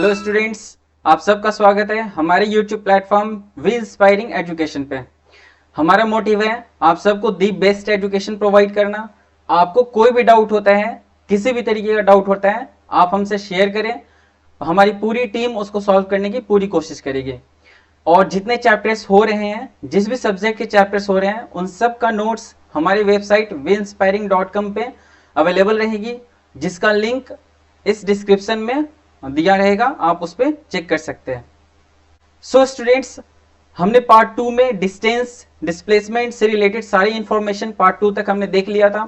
Hello students, आप सबका स्वागत है हमारे YouTube platform we inspiring education पे। हमारा मोटिव है आप सबको दी बेस्ट एजुकेशन प्रोवाइड करना। आपको कोई भी डाउट होता है, किसी भी तरीके का डाउट होता है, आप हमसे शेयर करें, हमारी पूरी टीम उसको सॉल्व करने की पूरी कोशिश करेगी। और जितने चैप्टर्स हो रहे हैं, जिस भी सब्जेक्ट के चैप्टर्स हो रहे हैं, उन सब का नोट्स हमारी वेबसाइट winspiring.com पे अवेलेबल रहेगी, जिसका लिंक इस डिस्क्रिप्शन में दिया रहेगा, आप उस पर चेक कर सकते हैं। सो स्टूडेंट्स, हमने पार्ट 2 में डिस्टेंस डिस्प्लेसमेंट से रिलेटेड सारी इंफॉर्मेशन पार्ट 2 तक हमने देख लिया था।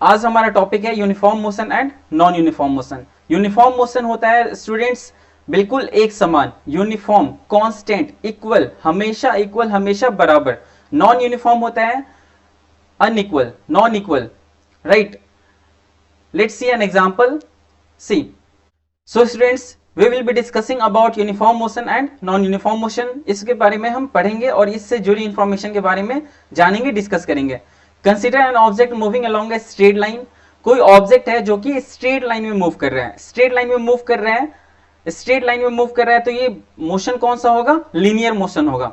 आज हमारा टॉपिक है uniform motion and non uniform motion. Uniform motion होता है स्टूडेंट्स बिल्कुल एक समान, यूनिफॉर्म, कांस्टेंट, इक्वल, हमेशा बराबर। नॉन यूनिफॉर्म होता है unequal, non equal, right. Let's see an example. See, so students, we will be discussing about uniform motion and non uniform motion। इसके बारे में हम पढ़ेंगे और इससे जुड़ी इंफॉर्मेशन के बारे में जानेंगे, डिस्कस करेंगे। Consider N object moving along a straight line. कोई ऑब्जेक्ट है जो कि स्ट्रेट लाइन में मूव कर रहा है, स्ट्रेट लाइन में मूव कर रहा है, स्ट्रेट लाइन में मूव कर रहा है, तो ये मोशन कौन सा होगा? लीनियर मोशन होगा।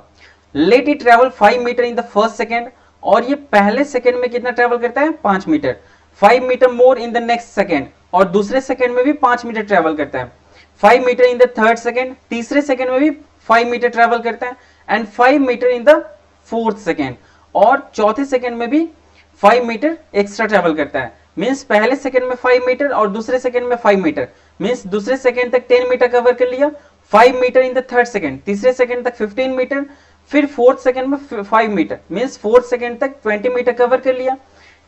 Let it travel 5 metre in the first second, और ये पहले सेकेंड में कितना ट्रेवल करता है? 5 metre. 5 metre more in the next second, और दूसरे सेकेंड में भी 5 मीटर ट्रेवल करता है। 5 metre in the third second, तीसरे सेकेंड में भी 5 मीटर ट्रेवल करता है, and 5 metre in the fourth second, और चौथे सेकेंड में भी 5 मीटर एक्स्ट्रा ट्रेवल करता है। मींस पहले सेकेंड में 5 मीटर और दूसरे सेकेंड में 5 मीटर, मींस दूसरे सेकेंड तक 10 मीटर कवर कर लिया। 5 metre in the third second, तीसरे सेकेंड तक 15 मीटर, फिर फोर्थ सेकेंड में 5 मीटर, मींस फोर्थ सेकेंड तक 20 मीटर कवर कर लिया।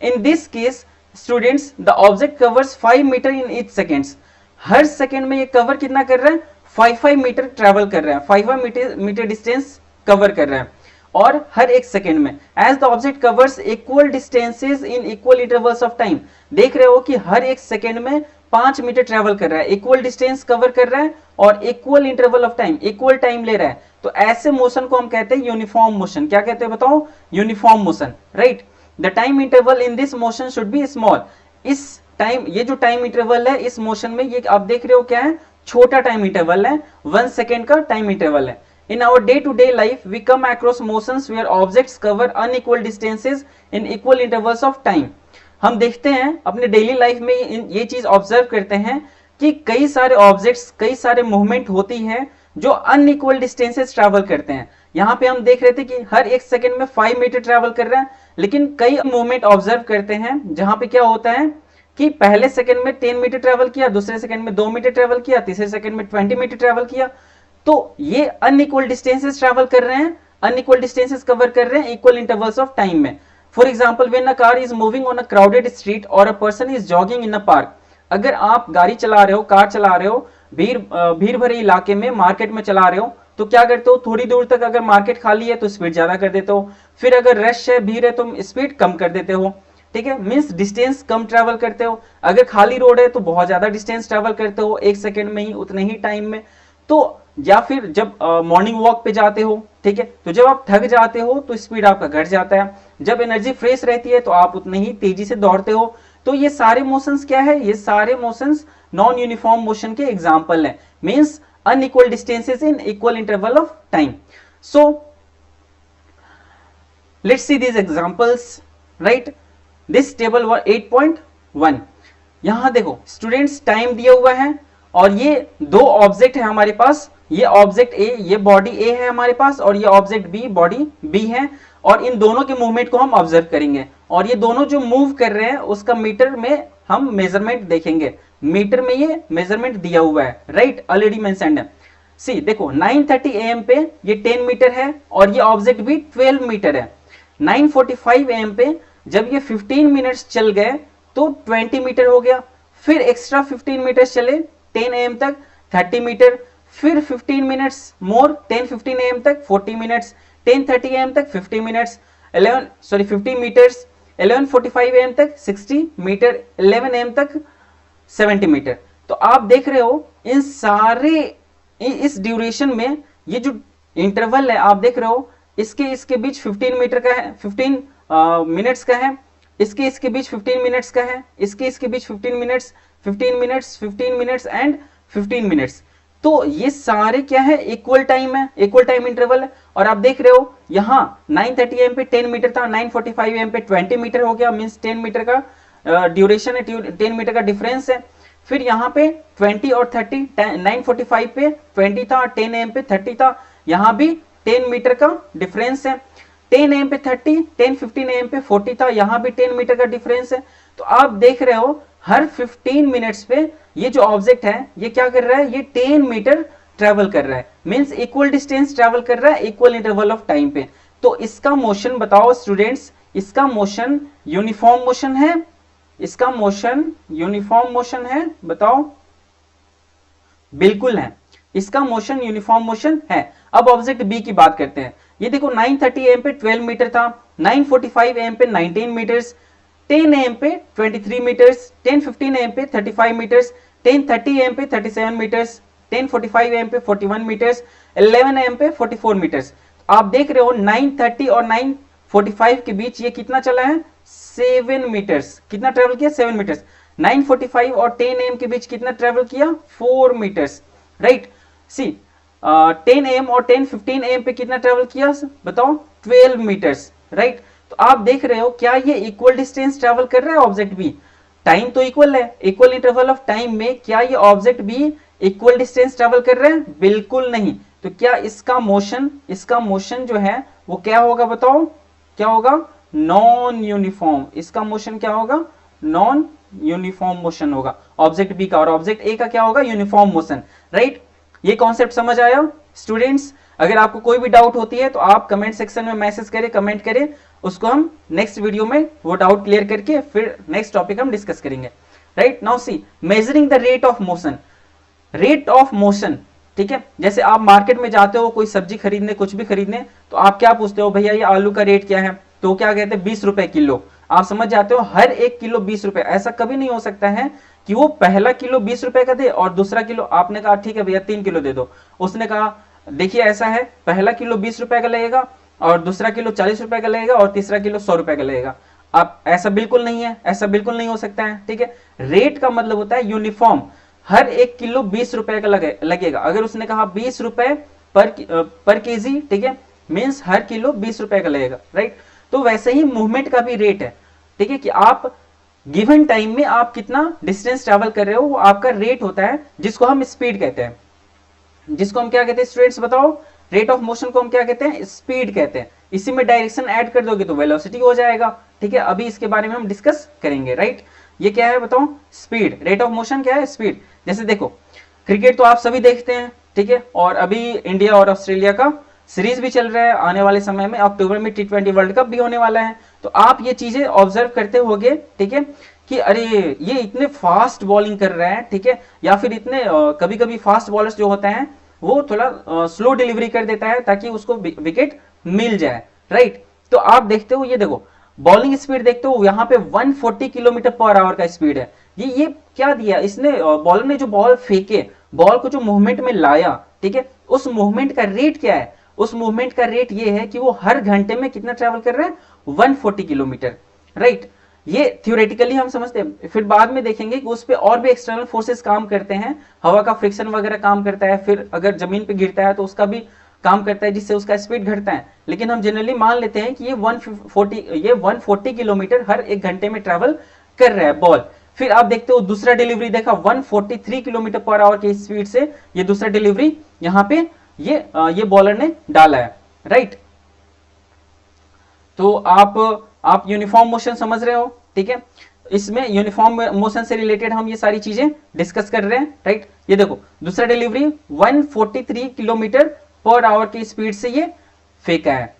In this case students, the object covers 5 metre in each seconds. हर सेकेंड में ये कवर कितना कर रहा है? 5 मीटर ट्रेवल कर रहा है, 5 मीटर डिस्टेंस कवर कर रहा है, और हर एक सेकेंड में। As the object covers equal distances in equal intervals of time. देख रहे हो कि हर एक सेकेंड में 5 मीटर ट्रेवल कर रहा है, इक्वल डिस्टेंस कवर कर रहा है, और equal interval of time, equal time ले रहा है। तो ऐसे मोशन को हम कहते हैं यूनिफॉर्म मोशन। क्या कहते हैं बताओ? Uniform motion, right. The time interval in this motion should be small. इस टाइम, ये जो टाइम इंटरवल है इस मोशन में, ये आप देख रहे हो क्या है? छोटा टाइम इंटरवल है, 1 सेकेंड का टाइम इंटरवल है। In our day to day life we come across motions where objects cover unequal distances in equal intervals of time. हम देखते हैं अपने डेली लाइफ में, ये चीज ऑब्जर्व करते हैं कि कई सारे ऑब्जेक्ट्स, कई सारे मूवमेंट होती है जो अनइक्वल डिस्टेंसेस ट्रैवल करते हैं। यहाँ पे हम देख रहे थे कि हर एक सेकंड में 5 मीटर ट्रैवल कर रहा है, लेकिन कई मूवमेंट ऑब्जर्व करते हैं जहां पे क्या होता है कि पहले सेकंड में 10 मीटर ट्रैवल किया, दूसरे सेकंड में 2 मीटर ट्रैवल किया, तीसरे सेकंड में 20 मीटर ट्रैवल किया। तो ये अनइक्वल डिस्टेंसेस ट्रैवल कर रहे हैं, अनइक्वल डिस्टेंसेस कवर कर रहे हैं इक्वल इंटरवल्स ऑफ टाइम में। For example, when a car is moving on a crowded street और a person is jogging in a park. अगर आप गाड़ी चला रहे हो, कार चला रहे हो, भीड़ भरे इलाके में, मार्केट में चला रहे हो, तो क्या करते हो? थोड़ी दूर तक अगर मार्केट खाली है तो स्पीड ज्यादा कर देते हो, फिर अगर रश है, भीड़ है, तो स्पीड कम कर देते हो। ठीक है, मींस डिस्टेंस कम ट्रैवल करते हो। अगर खाली रोड है तो बहुत ज्यादा डिस्टेंस ट्रैवल करते हो, 1 सेकेंड में ही, उतने ही टाइम में। तो या फिर जब मॉर्निंग वॉक पे जाते हो, ठीक है, तो जब आप थक जाते हो तो स्पीड आपका घट जाता है। जब एनर्जी फ्रेश रहती है तो आप उतने ही तेजी से दौड़ते हो। तो ये सारे मोशंस क्या है? ये सारे मोशंस नॉन यूनिफॉर्म मोशन के एग्जाम्पल है। Means unequal distances in equal interval of time. So let's see these examples, right? This table 8.1, यहां देखो स्टूडेंट्स, टाइम दिया हुआ है और ये दो ऑब्जेक्ट है हमारे पास। ये ऑब्जेक्ट ए, ये बॉडी ए है हमारे पास, और ये ऑब्जेक्ट बी, बॉडी बी है। और इन दोनों के मूवमेंट को हम ऑब्जर्व करेंगे, और ये दोनों जो मूव कर रहे हैं उसका मीटर में हम मेजरमेंट देखेंगे। मीटर में ये मेजरमेंट दिया हुआ है, राइट, ऑलरेडी मेंशन्ड है। सी देखो, 9:30 AM पे ये 10 मीटर है, और ये ऑब्जेक्ट भी 12 मीटर है। 9:45 AM पे जब ये 15 मिनट्स चल गए तो 20 मीटर हो गया। फिर एक्स्ट्रा 15 मीटर चले 10 AM तक 30 मीटर, फिर 15 मिनट्स मोर 10:15 AM तक 40 मिनट्स, 10:30 AM तक 50 मिनट्स, 50 मीटर्स, 11:45 AM तक 60 मीटर, 11 AM तक 70 मीटर। तो आप देख रहे हो इन सारे, इस ड्यूरेशन में ये जो इंटरवल है आप देख रहे हो, इसके बीच 15 मीटर का है, 15 मिनट्स का है, इसके बीच 15 मिनट्स का है, इसके बीच 15 minutes, 15 minutes, 15 minutes and 15 minutes. तो ये सारे क्या है, इक्वल टाइम है, इक्वल टाइम इंटरवल है। और आप देख रहे हो यहाँ 9:30 AM पे 10 मीटर था, 9:45 AM पे 20 मीटर हो गया, मींस 10 मीटर का ड्यूरेशन है, 10 मीटर का डिफरेंस है। फिर यहाँ पे 20 और 30, 9:45 पे 20 था, 10 AM पे 30 था, यहाँ भी 10 मीटर का डिफरेंस है। 10 AM पे 30, 10:15 AM पे 40 था, यहाँ भी 10 मीटर का डिफरेंस है। तो आप देख रहे हो हर 15 मिनट्स पे ये जो ऑब्जेक्ट है ये क्या कर रहा है, ये 10 मीटर ट्रेवल कर रहा है, मींस इक्वल डिस्टेंस ट्रेवल कर रहा है इक्वल इंटरवल ऑफ टाइम पे। तो इसका मोशन बताओ स्टूडेंट्स, इसका मोशन यूनिफॉर्म मोशन है, इसका मोशन यूनिफॉर्म मोशन है, बताओ। बिल्कुल है, इसका मोशन यूनिफॉर्म मोशन है। अब ऑब्जेक्ट बी की बात करते हैं। ये देखो 9:30 AM पे 12 मीटर था, 9:45 AM पे 19 मीटर्स, 10 AM पे 23 मीटर्स, 10:15 AM पे 35 मीटर्स, 10:30 AM पे 37 मीटर्स, 10:45 AM पे 41 मीटर्स, 11 AM पे 44 मीटर्स। आप देख रहे हो 9:30 और 9:45 के बीच ये कितना चला है, 7 मीटर्स। कितना ट्रेवल किया, 7 मीटर्स। 9:45 और 10 AM के बीच कितना ट्रेवल किया, 4 मीटर्स, राइट। सी 10 AM और 10:15 AM पे कितना ट्रेवल किया, बताओ, 12 मीटर्स, राइट। तो आप देख रहे हो क्या ये इक्वल डिस्टेंस ट्रेवल कर रहा है ऑब्जेक्ट बी, टाइम तो इक्वल है, इक्वल इंटरवल ऑफ टाइम में क्या ये object B equal distance travel कर रहे हैं, बिल्कुल नहीं। तो क्या इसका मोशन जो है वो क्या होगा, बताओ क्या होगा, नॉन यूनिफॉर्म। इसका मोशन क्या होगा, नॉन यूनिफॉर्म मोशन होगा ऑब्जेक्ट बी का, और ऑब्जेक्ट ए का क्या होगा, यूनिफॉर्म मोशन, राइट। ये कॉन्सेप्ट समझ आया स्टूडेंट्स? अगर आपको कोई भी डाउट होती है तो आप कमेंट सेक्शन में मैसेज करें, कमेंट करें, उसको हम नेक्स्ट वीडियो में वो डाउट क्लियर करके फिर नेक्स्ट टॉपिक हम डिस्कस करेंगे, right. Now see measuring the rate of motion, rate of motion, ठीक है। जैसे आप मार्केट में जाते हो कोई सब्जी खरीदने, कुछ भी खरीदने, तो आप क्या पूछते हो, भैया ये आलू का रेट क्या है, तो क्या कहते हैं, 20 रुपए किलो। आप समझ जाते हो हर एक किलो 20 रुपए। ऐसा कभी नहीं हो सकता है कि वो पहला किलो 20 रुपए का दे और दूसरा किलो, आपने कहा ठीक है भैया 3 किलो दे दो, उसने कहा देखिए ऐसा है, पहला किलो 20 रुपए का लगेगा और दूसरा किलो 40 रुपए का लगेगा और तीसरा किलो 100 रुपए का लगेगा। अब ऐसा बिल्कुल नहीं है, ऐसा बिल्कुल नहीं हो सकता है, ठीक है। रेट का मतलब होता है यूनिफॉर्म, हर एक किलो 20 रुपए का लगेगा। अगर उसने कहा 20 रुपए पर केजी, ठीक है, मींस हर किलो 20 रुपए का लगेगा, राइट। तो वैसे ही मूवमेंट का भी रेट है, ठीक है, कि आप गिवन टाइम में आप कितना डिस्टेंस ट्रेवल कर रहे हो वो आपका रेट होता है, जिसको हम स्पीड कहते हैं। जिसको हम क्या कहते हैं स्टूडेंट्स, बताओ, रेट ऑफ मोशन को हम क्या कहते हैं, स्पीड कहते हैं। इसी में डायरेक्शन ऐड कर दोगे तो वेलोसिटी हो जाएगा, ठीक है। अभी इसके बारे में हम डिस्कस करेंगे, राइट। ये क्या है बताओ, स्पीड। रेट ऑफ मोशन क्या है, स्पीड। जैसे देखो क्रिकेट तो आप सभी देखते हैं, ठीक है, और अभी इंडिया और ऑस्ट्रेलिया का सीरीज भी चल रहा है, आने वाले समय में अक्टूबर में T20 वर्ल्ड कप भी होने वाला है। तो आप ये चीजें ऑब्जर्व करते होंगे, ठीक है, कि अरे ये इतने फास्ट बॉलिंग कर रहे हैं, ठीक है, या फिर इतने कभी कभी फास्ट बॉलर्स जो होते हैं वो थोड़ा स्लो डिलीवरी कर देता है ताकि उसको विकेट मिल जाए, राइट। तो आप देखते हो, ये देखो बॉलिंग स्पीड देखते हो, यहाँ पे 140 किलोमीटर पर आवर का स्पीड है। ये क्या दिया इसने, बॉलर ने जो बॉल फेंके, बॉल को जो मूवमेंट में लाया, ठीक है, उस मूवमेंट का रेट क्या है, उस मूवमेंट का रेट ये है कि वो हर घंटे में कितना ट्रेवल कर रहा है, 140 किलोमीटर, राइट। ये थ्योरेटिकली हम समझते हैं, फिर बाद में देखेंगे कि उस पर और भी एक्सटर्नल फोर्सेस काम करते हैं, हवा का फ्रिक्शन वगैरह काम करता है, फिर अगर जमीन पे गिरता है तो उसका भी काम करता है जिससे उसका स्पीड घटता है। लेकिन हम जनरली मान लेते हैं कि ये 140 किलोमीटर हर एक घंटे में ट्रेवल कर रहा है बॉल। फिर आप देखते हो दूसरा डिलीवरी देखा 143 किलोमीटर पर आवर की स्पीड से ये दूसरा डिलीवरी यहाँ पे ये बॉलर ने डाला है, राइट। तो आप यूनिफॉर्म मोशन समझ रहे हो, ठीक है। इसमें यूनिफॉर्म मोशन से रिलेटेड हम ये सारी चीजें डिस्कस कर रहे हैं, राइट। ये देखो दूसरा डिलीवरी 143 किलोमीटर पर आवर की स्पीड से ये फेंका है।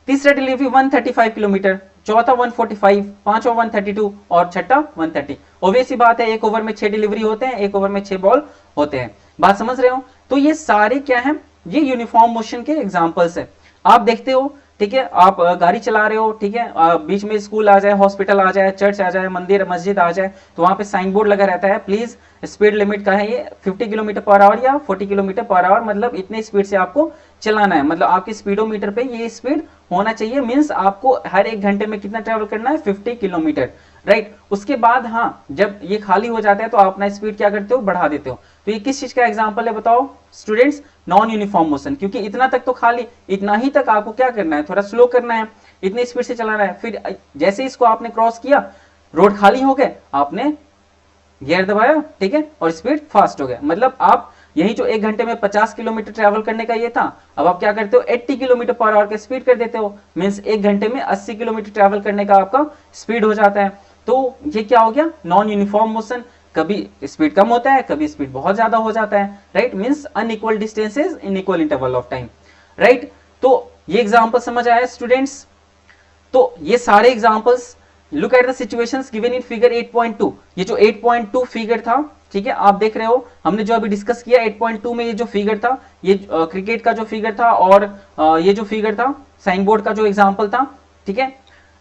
तीसरा डिलीवरी 135 किलोमीटर, चौथा 145, पांचवा 132 और छठा 130। ऑब्वियस ही बात है, एक ओवर में 6 डिलीवरी होते हैं, एक ओवर में 6 बॉल होते हैं, बात समझ रहे हो। तो ये सारे क्या है, ये यूनिफॉर्म मोशन के एग्जांपल्स है। आप देखते हो, ठीक है, आप गाड़ी चला रहे हो, ठीक है, बीच में स्कूल आ जाए, हॉस्पिटल आ जाए, चर्च आ जाए, मंदिर मस्जिद आ जाए, तो वहां पे साइन बोर्ड लगा रहता है, प्लीज स्पीड लिमिट का है ये 50 किलोमीटर पर आवर या 40 किलोमीटर पर आवर, मतलब इतने स्पीड से आपको चलाना है, मतलब आपके स्पीडोमीटर पे ये स्पीड होना चाहिए। मींस आपको हर एक घंटे में कितना ट्रेवल करना है, 50 किलोमीटर, राइट। उसके बाद हाँ, जब ये खाली हो जाता है तो आप अपना स्पीड क्या करते हो, बढ़ा देते हो। तो ये किस चीज का एग्जाम्पल है बताओ स्टूडेंट्स, नॉन यूनिफॉर्म मोशन, क्योंकि इतना तक तो खाली, इतना ही तक आपको क्या करना है, थोड़ा स्लो करना है, इतनी स्पीड से चलाना है। फिर जैसे इसको आपने क्रॉस किया, रोड खाली हो गए, आपने गियर दबाया, ठीक है, और स्पीड फास्ट हो गया। मतलब आप यही जो 1 घंटे में 50 किलोमीटर ट्रैवल करने का ये था, अब आप क्या करते हो 80 किलोमीटर पर आवर का स्पीड कर देते हो, मींस 1 घंटे में 80 किलोमीटर ट्रैवल करने का आपका स्पीड हो जाता है। तो ये क्या हो गया, नॉन यूनिफॉर्म मोशन। कभी स्पीड कम होता है, कभी स्पीड बहुत ज्यादा हो जाता है, right, means unequal distances in equal interval of time, right. तो ये एग्जांपल समझ आया स्टूडेंट्स। तो ये सारे examples, look at the situations given in figure 8.2। ये जो 8.2 फिगर था, ठीक है, आप देख रहे हो, हमने जो अभी डिस्कस किया 8.2 में, ये जो फिगर था, ये क्रिकेट का जो फिगर था, और ये जो फिगर था साइन बोर्ड का जो एग्जांपल था, ठीक है।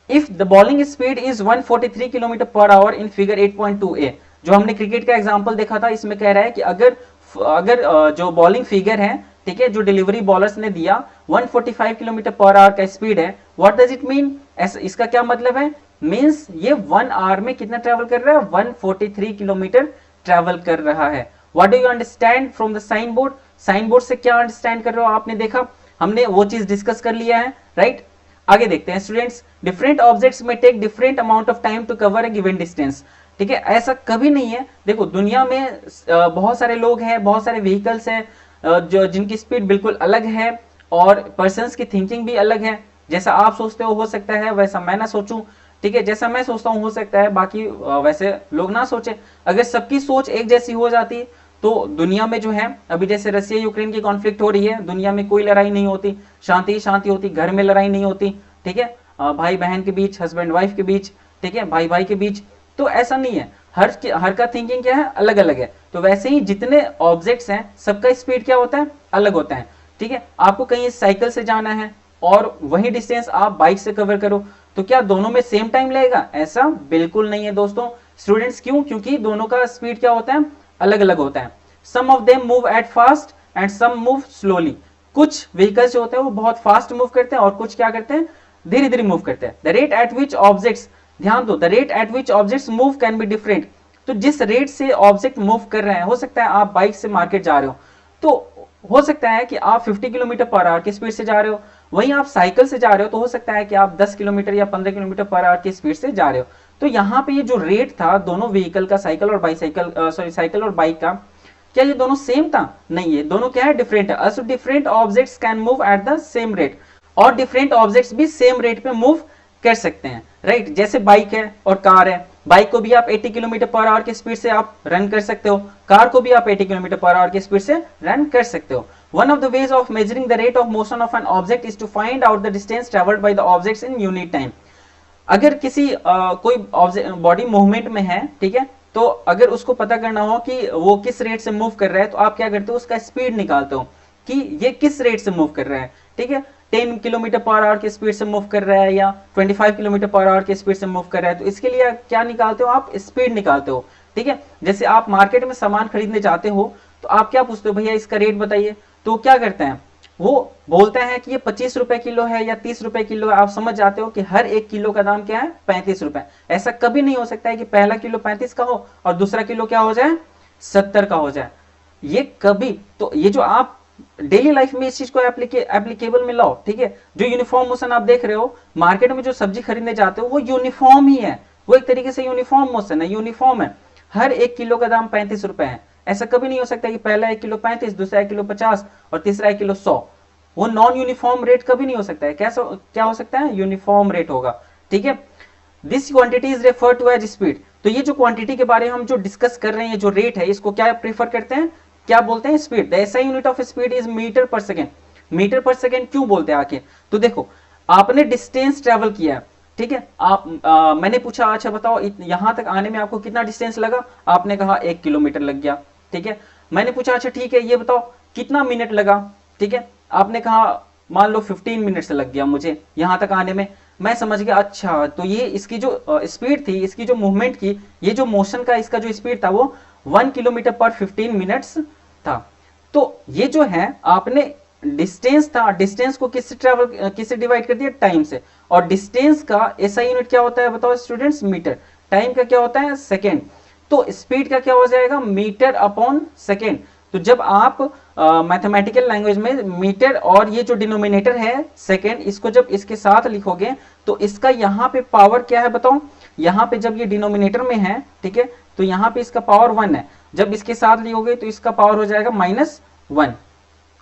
If the bowling speed is 143 kilometre per our in figure 8.2a, जो हमने क्रिकेट का एग्जांपल देखा था, इसमें कह रहा है कि अगर जो बॉलिंग फिगर है, ठीक है, जो डिलीवरी बॉलर्स ने दिया 145 किलोमीटर पर आवर का स्पीड है, व्हाट डज इट मीन, इसका क्या मतलब है, मींस ये 1 आवर में कितना ट्रेवल कर रहा है, 143 किलोमीटर ट्रेवल कर रहा है। What do you understand from the sign board, sign board से क्या अंडरस्टैंड कर रहे हो, आपने देखा, हमने वो चीज डिस्कस कर लिया है, राइट। आगे देखते हैं स्टूडेंट्स, डिफरेंट ऑब्जेक्ट्स में take different amount of time to cover a given distance, ठीक है, ऐसा कभी नहीं है। देखो दुनिया में बहुत सारे लोग हैं, बहुत सारे व्हीकल्स हैं, जो जिनकी स्पीड बिल्कुल अलग है, और पर्सन्स की थिंकिंग भी अलग है। जैसा आप सोचते हो सकता है वैसा मैं ना सोचूं, ठीक है, जैसा मैं सोचता हूं हो सकता है बाकी वैसे लोग ना सोचे। अगर सबकी सोच एक जैसी हो जाती तो दुनिया में जो है, अभी जैसे रशिया यूक्रेन की कॉन्फ्लिक्ट हो रही है, दुनिया में कोई लड़ाई नहीं होती, शांति ही शांति होती, घर में लड़ाई नहीं होती, ठीक है, भाई बहन के बीच, हस्बैंड वाइफ के बीच, ठीक है, भाई भाई के बीच। तो ऐसा नहीं है, हर का थिंकिंग क्या है, अलग अलग है। तो वैसे ही जितने ऑब्जेक्ट्स हैं सबका स्पीड क्या होता है, अलग होता है, ठीक है। आपको कहीं साइकिल से जाना है और वही डिस्टेंस आप बाइक से कवर करो, तो क्या दोनों में सेम टाइम लगेगा, ऐसा बिल्कुल नहीं है दोस्तों। स्टूडेंट्स क्यों, क्योंकि दोनों का स्पीड क्या होता है, अलग अलग होता है। Some of them move at fast and some move slowly, कुछ व्हीकल्स जो होते हैं वो बहुत फास्ट मूव करते हैं और कुछ क्या करते हैं, धीरे धीरे मूव करते हैं। The rate at which objects, ध्यान दो, the rate at which objects move can be different. तो जिस रेट से ऑब्जेक्ट मूव कर रहे हैं, हो सकता है आप बाइक से मार्केट जा रहे हो, तो हो सकता है कि आप 50 किलोमीटर पर आवर की स्पीड से जा रहे हो, वहीं आप साइकिल से जा रहे हो तो हो सकता है कि आप 10 किलोमीटर या 15 किलोमीटर पर आवर की स्पीड से जा रहे हो। तो यहाँ पे ये जो रेट था दोनों व्हीकल का, साइकिल और बाइसाइकिल, सॉरी साइकिल और बाइक का, क्या ये दोनों सेम था, नहीं, ये दोनों क्या है, डिफरेंट है। also different objects can move at the same rate, और डिफरेंट ऑब्जेक्ट्स भी सेम रेट पे मूव कर सकते हैं, राइट। जैसे बाइक है और कार है, बाइक को भी आप 80 किलोमीटर पर आवर की स्पीड से आप रन कर सकते हो, कार को भी आप 80 किलोमीटर पर आवर की स्पीड से रन कर सकते हो। One of the ways of measuring the rate of motion of an object is to find out the distance traveled by the objects in unit time. अगर किसी कोई body movement में है, ठीक है, तो अगर उसको पता करना हो कि वो किस रेट से मूव कर रहा है, तो आप क्या करते हो, उसका स्पीड निकालते हो कि ये किस रेट से मूव कर रहा है, ठीक है, 10 किलोमीटर पर आवर की स्पीड से मूव कर रहा है या 25 किलोमीटर पर आवर की स्पीड से मूव कर रहा है। तो इसके लिए क्या निकालते हो, आप स्पीड निकालते हो, ठीक है। जैसे आप मार्केट में सामान खरीदने जाते हो तो आप क्या पूछते हो, भैया इसका रेट बताइए, तो क्या करते हैं, वो बोलते हैं कि ये 25 रुपए किलो है या 30 रुपए किलो है। आप समझ जाते हो कि हर एक किलो का दाम क्या है, 35 रुपए। ऐसा कभी नहीं हो सकता है कि पहला किलो 35 का हो और दूसरा किलो क्या हो जाए, 70 का हो जाए, ये कभी। तो ये जो आप डेली लाइफ में इस चीज को एप्लीकेबल में लाओ, ठीक है। जो यूनिफॉर्म मोशन आप देख रहे हो, मार्केट में जो सब्जी खरीदने जाते हो वो यूनिफॉर्म ही है, वो एक तरीके से यूनिफॉर्म मोशन है, यूनिफॉर्म है। हर एक किलो का दाम 35 रुपए है। ऐसा कभी नहीं हो सकता कि पहला 1 किलो 35, दूसरा 1 किलो 50 और तीसरा 1 किलो 100। वो नॉन यूनिफॉर्म रेट कभी नहीं हो सकता है। क्या हो सकता है, यूनिफॉर्म रेट होगा, ठीक है। This quantity is refer to as speed. तो ये जो क्वांटिटी के बारे में हम जो डिस्कस कर रहे हैं, जो रेट है, इसको क्या प्रीफर करते हैं, क्या बोलते हैं, speed. The SI unit of speed is metre per second. Metre per second क्यों बोलते हैं आखिर, तो देखो आपने डिस्टेंस ट्रेवल किया है, ठीक है। मैंने पूछा अच्छा बताओ यहां तक आने में आपको कितना डिस्टेंस लगा, आपने कहा 1 किलोमीटर लग गया, ठीक है। मैंने पूछा अच्छा ठीक है ये बताओ कितना मिनट लगा, ठीक है, आपने कहा मान लो 15 मिनट से लग गया मुझे यहां तक आने में। मैं समझ गया अच्छा, तो ये इसकी जो स्पीड थी, इसकी जो मूवमेंट की, ये जो मोशन का इसका जो स्पीड था वो 1 किलोमीटर पर 15 मिनट्स था। तो ये जो है आपने डिस्टेंस था, डिस्टेंस को किससे डिवाइड कर दिया, टाइम से। और डिस्टेंस का ऐसा यूनिट क्या होता है बताओ स्टूडेंट्स, मीटर। टाइम का क्या होता है सेकेंड, तो स्पीड का क्या हो जाएगा मीटर अपॉन सेकेंड। तो जब आप मैथमेटिकल लैंग्वेज में मीटर और ये जो डिनोमिनेटर है सेकेंड, इसको जब इसके साथ लिखोगे तो इसका यहाँ पे पावर क्या है बताओ, यहाँ पे जब ये डिनोमिनेटर में है, ठीक है, तो यहाँ पे इसका पावर 1 है, जब इसके साथ लिखोगे तो इसका पावर हो जाएगा -1,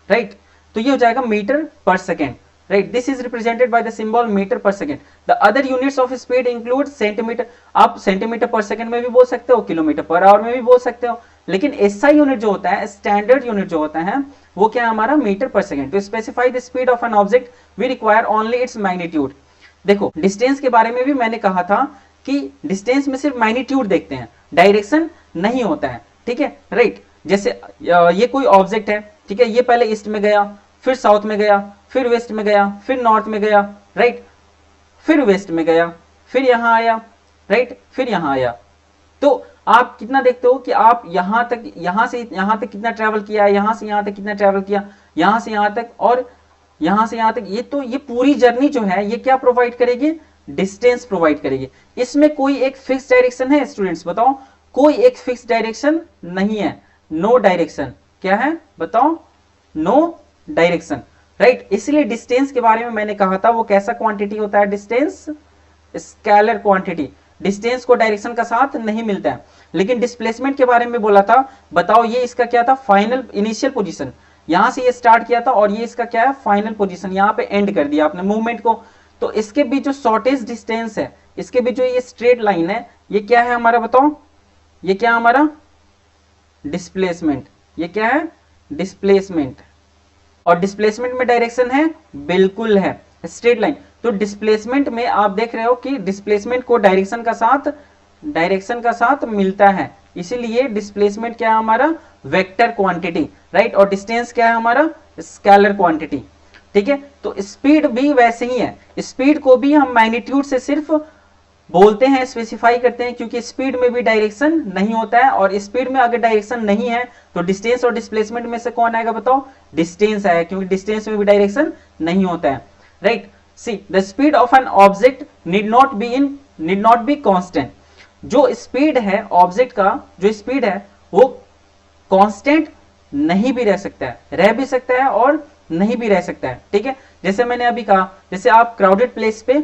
राइट। तो ये हो जाएगा metre per second, right. This is represented by the symbol metre per second. The other units of speed include centimetre, आप सेंटीमीटर पर सेकेंड में भी बोल सकते हो, किलोमीटर पर आवर में भी बोल सकते हो, लेकिन एसआई यूनिट जो होता है, स्टैंडर्ड यूनिट जो होता है, वो क्या है हमारा metre per second. To specify the speed of an object we require only its magnitude. देखो डिस्टेंस के बारे में भी मैंने कहा था कि डिस्टेंस में सिर्फ मैग्नीट्यूड देखते हैं, डायरेक्शन नहीं होता है, ठीक है, राइट। जैसे ये कोई ऑब्जेक्ट है, ठीक है, ये पहले ईस्ट में गया, फिर साउथ में गया, फिर वेस्ट में गया, फिर नॉर्थ में गया, राइट, फिर वेस्ट में गया, फिर यहां आया, राइट, फिर यहां आया। तो आप कितना देखते हो कि आप यहां तक, यहां से यहां तक कितना ट्रैवल किया, यहां से यहां तक कितना ट्रैवल किया, यहां से यहां तक और यहां से यहां तक। ये तो ये पूरी जर्नी जो है ये क्या प्रोवाइड करेगी, डिस्टेंस प्रोवाइड करेगी। इसमें कोई एक फिक्स डायरेक्शन है स्टूडेंट्स बताओ, कोई एक फिक्स डायरेक्शन नहीं है, नो डायरेक्शन। क्या है बताओ, नो डायरेक्शन, राइट। इसलिए डिस्टेंस के बारे में मैंने कहा था वो कैसा क्वांटिटी होता है, डिस्टेंस स्केलर क्वांटिटी। डिस्टेंस को डायरेक्शन का साथ नहीं मिलता है। लेकिन डिस्प्लेसमेंट के बारे में बोला था, बताओ ये इसका क्या था, फाइनल इनिशियल पोजीशन, यहां से ये स्टार्ट किया था और ये इसका क्या है फाइनल पोजीशन, यहां पे एंड कर दिया आपने मूवमेंट को। तो इसके बीच जो शॉर्टेस्ट डिस्टेंस है, इसके बीच जो ये स्ट्रेट लाइन है, ये क्या है हमारा बताओ, ये क्या हमारा डिस्प्लेसमेंट, ये क्या है डिस्प्लेसमेंट। और डिस्प्लेसमेंट में डायरेक्शन है, बिल्कुल है, स्ट्रेट लाइन। तो डिस्प्लेसमेंट में आप देख रहे हो कि डिस्प्लेसमेंट को डायरेक्शन का साथ मिलता है, इसीलिए डिस्प्लेसमेंट क्या है हमारा वेक्टर क्वांटिटी, राइट। और डिस्टेंस क्या है हमारा स्केलर क्वांटिटी, ठीक है। तो स्पीड भी वैसे ही है, स्पीड को भी हम मैग्नीट्यूड से सिर्फ बोलते हैं, स्पेसिफाई करते हैं, क्योंकि स्पीड में भी डायरेक्शन नहीं होता है। और स्पीड में अगर डायरेक्शन नहीं है तो डिस्टेंस और डिस्प्लेसमेंट में से कौन आएगा बताओ, डिस्टेंस आएगा, क्योंकि डिस्टेंस में भी डायरेक्शन नहीं होता है, right. See the speed of an object need not be constant. जो स्पीड है ऑब्जेक्ट का, जो स्पीड है वो कांस्टेंट नहीं भी रह सकता है, रह भी सकता है और नहीं भी रह सकता है, ठीक है। जैसे मैंने अभी कहा, जैसे आप क्राउडेड प्लेस पे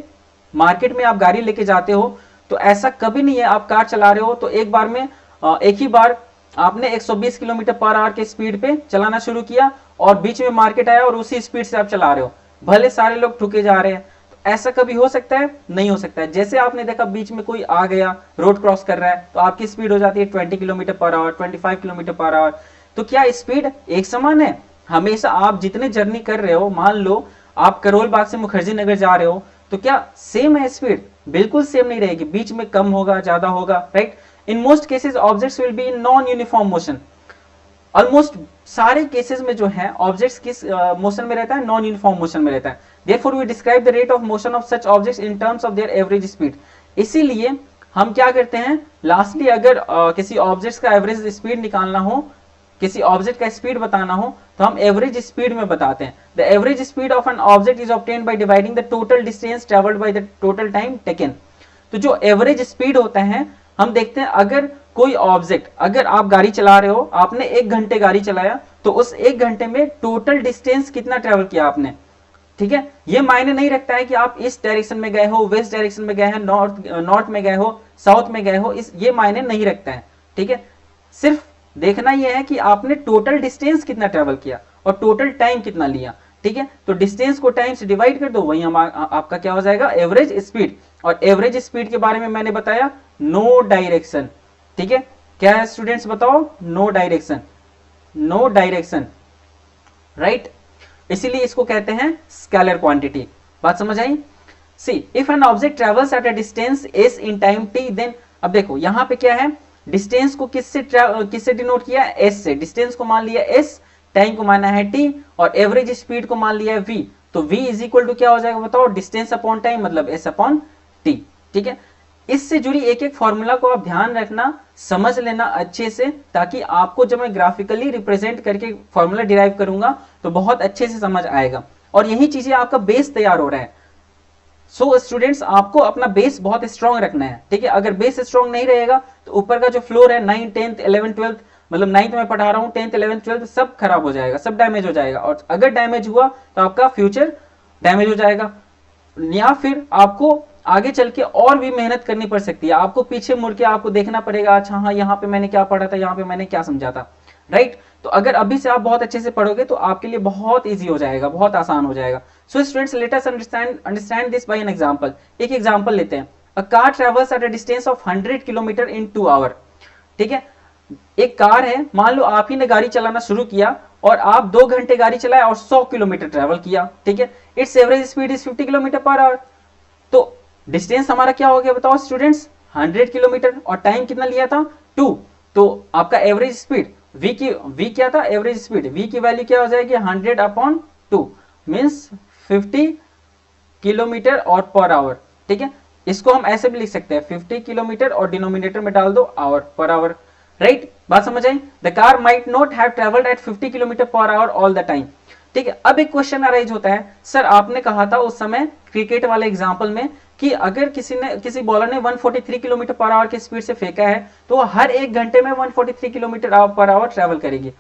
मार्केट में आप गाड़ी लेके जाते हो, तो ऐसा कभी नहीं है आप कार चला रहे हो तो एक बार में एक ही बार आपने 120 किलोमीटर पर आवर के स्पीड पे चलाना शुरू किया और बीच में मार्केट आया और उसी स्पीड से आप चला रहे हो, भले सारे लोग ठुके जा रहे हैं। तो ऐसा कभी हो सकता है, नहीं हो सकता है। जैसे आपने देखा बीच में कोई आ गया, रोड क्रॉस कर रहा है, तो आपकी स्पीड हो जाती है 20 kilometre per our, 25 kilometre per our. तो क्या स्पीड एक समान है हमेशा? आप जितने जर्नी कर रहे हो, मान लो आप करोल बाग से मुखर्जी नगर जा रहे हो, तो क्या सेम है स्पीड? बिल्कुल सेम नहीं रहेगी, बीच में कम होगा, ज्यादा होगा, right. In most cases objects will be in non uniform motion. Almost सारे केसेस में जो है ऑब्जेक्ट्स किस मोशन में रहता है, नॉन यूनिफॉर्म मोशन में रहता है। Therefore we describe the rate of motion of such objects in terms of their average speed. इसीलिए हम क्या करते हैं, लास्टली अगर किसी ऑब्जेक्ट्स का एवरेज स्पीड निकालना हो, किसी ऑब्जेक्ट का स्पीड बताना हो, तो हम एवरेज स्पीड में बताते हैं। The average speed of an object is obtained by dividing the total distance travelled by the total time taken. तो जो एवरेज स्पीड होता है, हम देखते हैं अगर कोई ऑब्जेक्ट, अगर आप गाड़ी चला रहे हो, आपने 1 घंटे गाड़ी चलाया, तो उस 1 घंटे में टोटल डिस्टेंस कितना ट्रेवल किया आपने, ठीक है। ये मायने नहीं रखता है कि आप इस डायरेक्शन में गए हो, वेस्ट डायरेक्शन में गए हैं, नॉर्थ में गए हो, साउथ में गए हो, ये मायने नहीं रखता है, ठीक है। सिर्फ देखना यह है कि आपने टोटल डिस्टेंस कितना ट्रेवल किया और टोटल टाइम कितना लिया, ठीक है। तो डिस्टेंस को टाइम से डिवाइड कर दो, वही आपका क्या हो जाएगा, एवरेज स्पीड। और एवरेज स्पीड के बारे में मैंने बताया नो डायरेक्शन, ठीक है। क्या है स्टूडेंट्स बताओ, no direction, no direction, right. इसीलिए इसको कहते हैं स्केलर क्वांटिटी। बात समझ आई? See if an object travels at a distance s in time t, then अब देखो यहां पे क्या है, डिस्टेंस को किससे डिनोट किया, s से। डिस्टेंस को मान लिया s, टाइम को माना है t, और एवरेज स्पीड को मान लिया है v। तो v इज इक्वल टू क्या हो जाएगा बताओ, डिस्टेंस अपॉन टाइम, मतलब s अपॉन t, ठीक है। इससे जुड़ी एक एक फॉर्मूला को आप ध्यान रखना, समझ लेना अच्छे से, ताकि आपको जब मैं ग्राफिकली रिप्रेजेंट करके फॉर्मूला डिराइव करूंगा तो बहुत अच्छे से समझ आएगा। और यही चीजें आपका बेस तैयार हो रहा है। सो स्टूडेंट्स आपको अपना बेस बहुत स्ट्रांग रखना है, ठीक है। अगर बेस स्ट्रांग नहीं रहेगा तो ऊपर का जो फ्लोर है 9th 10th 11th 12th, मतलब 9th में पढ़ा रहा हूँ, 10th 11th 12th सब खराब हो जाएगा, सब डैमेज हो जाएगा। और अगर डैमेज हुआ तो आपका फ्यूचर डैमेज हो जाएगा, या फिर आपको आगे चल के और भी मेहनत करनी पड़ सकती है। आपको पीछे मुड़ के आपको देखना पड़ेगा, अच्छा हाँ यहाँ पे मैंने क्या पढ़ा था, यहाँ पे मैंने क्या समझा था, राइट। तो अगर अभी से आप बहुत अच्छे से पढ़ोगे तो आपके लिए बहुत इजी हो जाएगा, बहुत आसान हो जाएगा। So students let us understand this by an example. एक एग्जांपल लेते हैं। A car travels at a distance of 100 kilometre in 2 hour, ठीक है। एक कार है, मान लो आप ही ने गाड़ी चलाना शुरू किया और आप 2 घंटे गाड़ी चलाए और 100 किलोमीटर ट्रेवल किया, ठीक है। It's average speed is 50 kilometre per our. तो डिस्टेंस हमारा क्या हो गया बताओ स्टूडेंट्स, 100 किलोमीटर, और टाइम कितना लिया था 2। तो आपका एवरेज स्पीड v क्या था, एवरेज स्पीड, v की वैल्यू क्या हो जाएगी 100/2 मींस 50 किलोमीटर और पर आवर, ठीक है। इसको हम ऐसे भी लिख सकते हैं 50 किलोमीटर और डिनोमिनेटर में डाल दो आवर पर आवर, राइट। बात समझ आई। The car might not have travelled at 50 kilometre per hour all the time, ठीक है। अब एक क्वेश्चन अराइज होता है, सर आपने कहा था उस समय क्रिकेट वाले एग्जांपल में कि अगर किसी बॉलर ने 143 किलोमीटर पर आवर की स्पीड से फेंका है तो वो हर 1 घंटे में 143 किलोमीटर पर आवर ट्रेवल करेगी।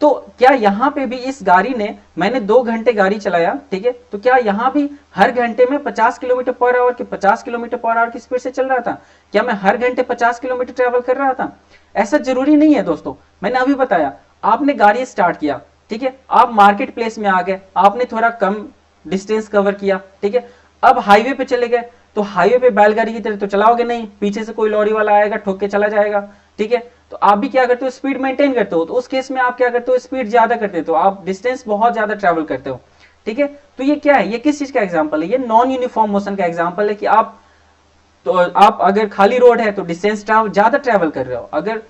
तो क्या यहाँ पे भी इस गाड़ी ने, मैंने 2 घंटे गाड़ी चलाया, ठीक है, तो क्या यहाँ भी हर घंटे में 50 किलोमीटर पर आवर की 50 किलोमीटर पर आवर की स्पीड से चल रहा था? क्या मैं हर घंटे 50 किलोमीटर ट्रेवल कर रहा था? ऐसा जरूरी नहीं है दोस्तों। मैंने अभी बताया, आपने गाड़ी स्टार्ट किया, ठीक है, आप मार्केट प्लेस में आ गए, आपने थोड़ा कम डिस्टेंस कवर किया, ठीक है। अब हाईवे पे चले गए, तो हाईवे पे बैलगाड़ी की तरह तो चलाओगे नहीं, पीछे से कोई लॉरी वाला आएगा ठोक के चला जाएगा, ठीक है। तो आप भी क्या करते हो, स्पीड मेंटेन करते हो। तो उस केस में आप क्या करते हो, स्पीड ज्यादा करते हो, तो आप डिस्टेंस बहुत ज्यादा ट्रेवल करते हो, ठीक है। तो ये क्या है, ये किस चीज का एग्जाम्पल है, ये नॉन यूनिफॉर्म मोशन का एग्जाम्पल है कि आप अगर खाली रोड है तो डिस्टेंस ज्यादा ट्रेवल कर रहे हो, अगर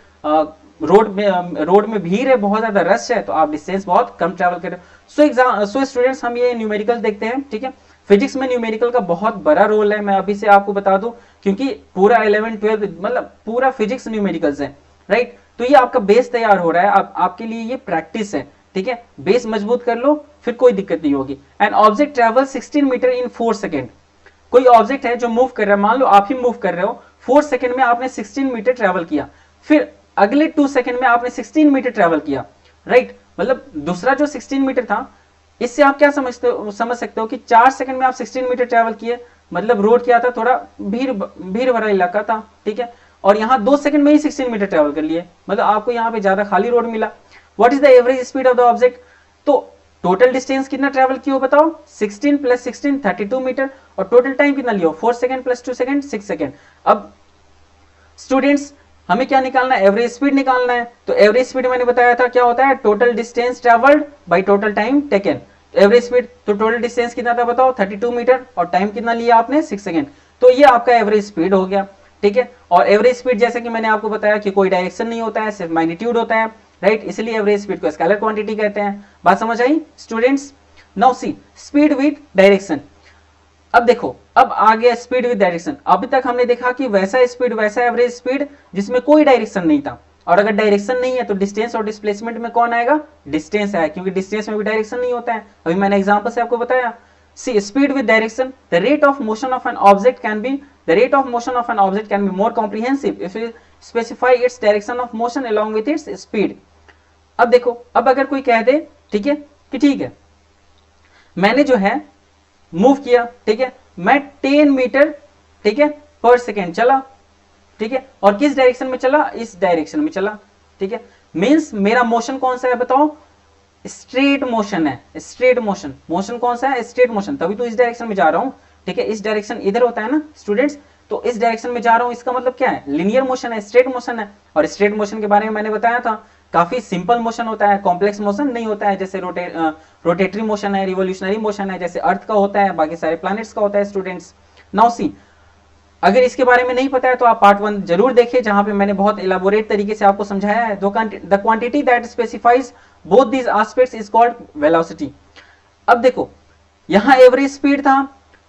रोड में भीड़ है, बहुत ज्यादा रश है, तो आप डिस्टेंस बहुत कम ट्रेवल कर रहे हो। सो स्टूडेंट्स हम ये न्यूमेरिकल देखते हैं, ठीक है। फिजिक्स में न्यूमेरिकल का बहुत बड़ा रोल है, मैं अभी से आपको बता दूं, क्योंकि पूरा 11 12 मतलब पूरा फिजिक्स न्यूमेरिकल्स है, राइट। तो ये आपका बेस तैयार हो रहा है, आपके लिए ये प्रैक्टिस है, ठीक है। बेस मजबूत कर लो, फिर कोई दिक्कत नहीं होगी। An object travel 16 metre in 4 second. कोई ऑब्जेक्ट है जो मूव कर रहा है, मान लो आप ही मूव कर रहे हो, 4 सेकेंड में आपने 16 मीटर ट्रेवल किया, फिर अगले 2 सेकेंड में आपने 16 मीटर ट्रेवल किया, राइट। मतलब दूसरा जो 16 मीटर था, इससे आप क्या समझ सकते हो कि 4 सेकंड में आप 16 मीटर ट्रेवल किए, मतलब रोड क्या था, थोड़ा भीड़ भरा इलाका था, ठीक है। और यहाँ 2 सेकंड में ही 16 मीटर ट्रेवल कर लिए, मतलब आपको यहाँ पे ज्यादा खाली रोड मिला। What is the average speed of the object? तो टोटल डिस्टेंस कितना ट्रेवल किया बताओ, 16 + 16 32 मीटर, और टोटल टाइम कितना लियो, 4 सेकंड + 2 सेकंड 6 सेकंड। अब स्टूडेंट्स हमें क्या निकालना है, एवरेज स्पीड निकालना है। तो एवरेज स्पीड मैंने बताया था क्या होता है, total distance travelled by total time taken. Average speed, तो टोटल डिस्टेंस कितना था बताओ 32 मीटर, और टाइम कितना लिया आपने 6 सेकंड। तो ये आपका एवरेज स्पीड हो गया, ठीक है। और एवरेज स्पीड जैसे कि मैंने आपको बताया कि कोई डायरेक्शन नहीं होता है, सिर्फ मैग्नीट्यूड होता है, राइट। इसलिए एवरेज स्पीड को स्केलर क्वांटिटी कहते हैं। बात समझ आई students? Now see speed with direction. अब देखो, अब आ गया स्पीड विद डायरेक्शन। अभी तक हमने देखा कि वैसा स्पीड, वैसा एवरेज स्पीड जिसमें कोई डायरेक्शन नहीं था, और अगर डायरेक्शन नहीं है तो डिस्टेंस और डिस्प्लेसमेंट में कौन आएगा, डिस्टेंस है, क्योंकि डिस्टेंस में भी डायरेक्शन नहीं होता है। अभी मैंने एग्जांपल से आपको बताया। See speed with direction, the rate of motion of an object can be more comprehensive if you specify its direction of motion along with its speed. अब देखो, अब अगर कोई कह दे, ठीक है, कि ठीक है मैंने जो है मूव किया, ठीक है, मैं 10 मीटर, ठीक है, पर सेकेंड चला, ठीक है, और किस डायरेक्शन में चला, इस डायरेक्शन में चला, ठीक है। मींस मेरा मोशन कौन सा है बताओ, स्ट्रेट मोशन है, स्ट्रेट मोशन। मोशन कौन सा है, स्ट्रेट मोशन, तभी तो इस डायरेक्शन में जा रहा हूं, ठीक है। इस डायरेक्शन इधर होता है ना स्टूडेंट्स, तो इस डायरेक्शन में जा रहा हूं, इसका मतलब क्या है, लीनियर मोशन है, स्ट्रेट मोशन है। और स्ट्रेट मोशन के बारे में मैंने बताया था, काफी सिंपल मोशन होता है, कॉम्प्लेक्स मोशन नहीं होता है, जैसे रोटेटरी मोशन है, रिवोल्यूशनरी मोशन है, जैसे अर्थ का होता है, बाकी सारे प्लैनेट्स का होता है स्टूडेंट्स। नाउ सी, अगर इसके बारे में नहीं पता है तो आप पार्ट 1 जरूर देखिए, जहां पे मैंने बहुत इलाबोरेट तरीके से आपको समझाया है। The quantity that specifies both these aspects is called velocity. अब देखो, यहां एवरेज स्पीड था,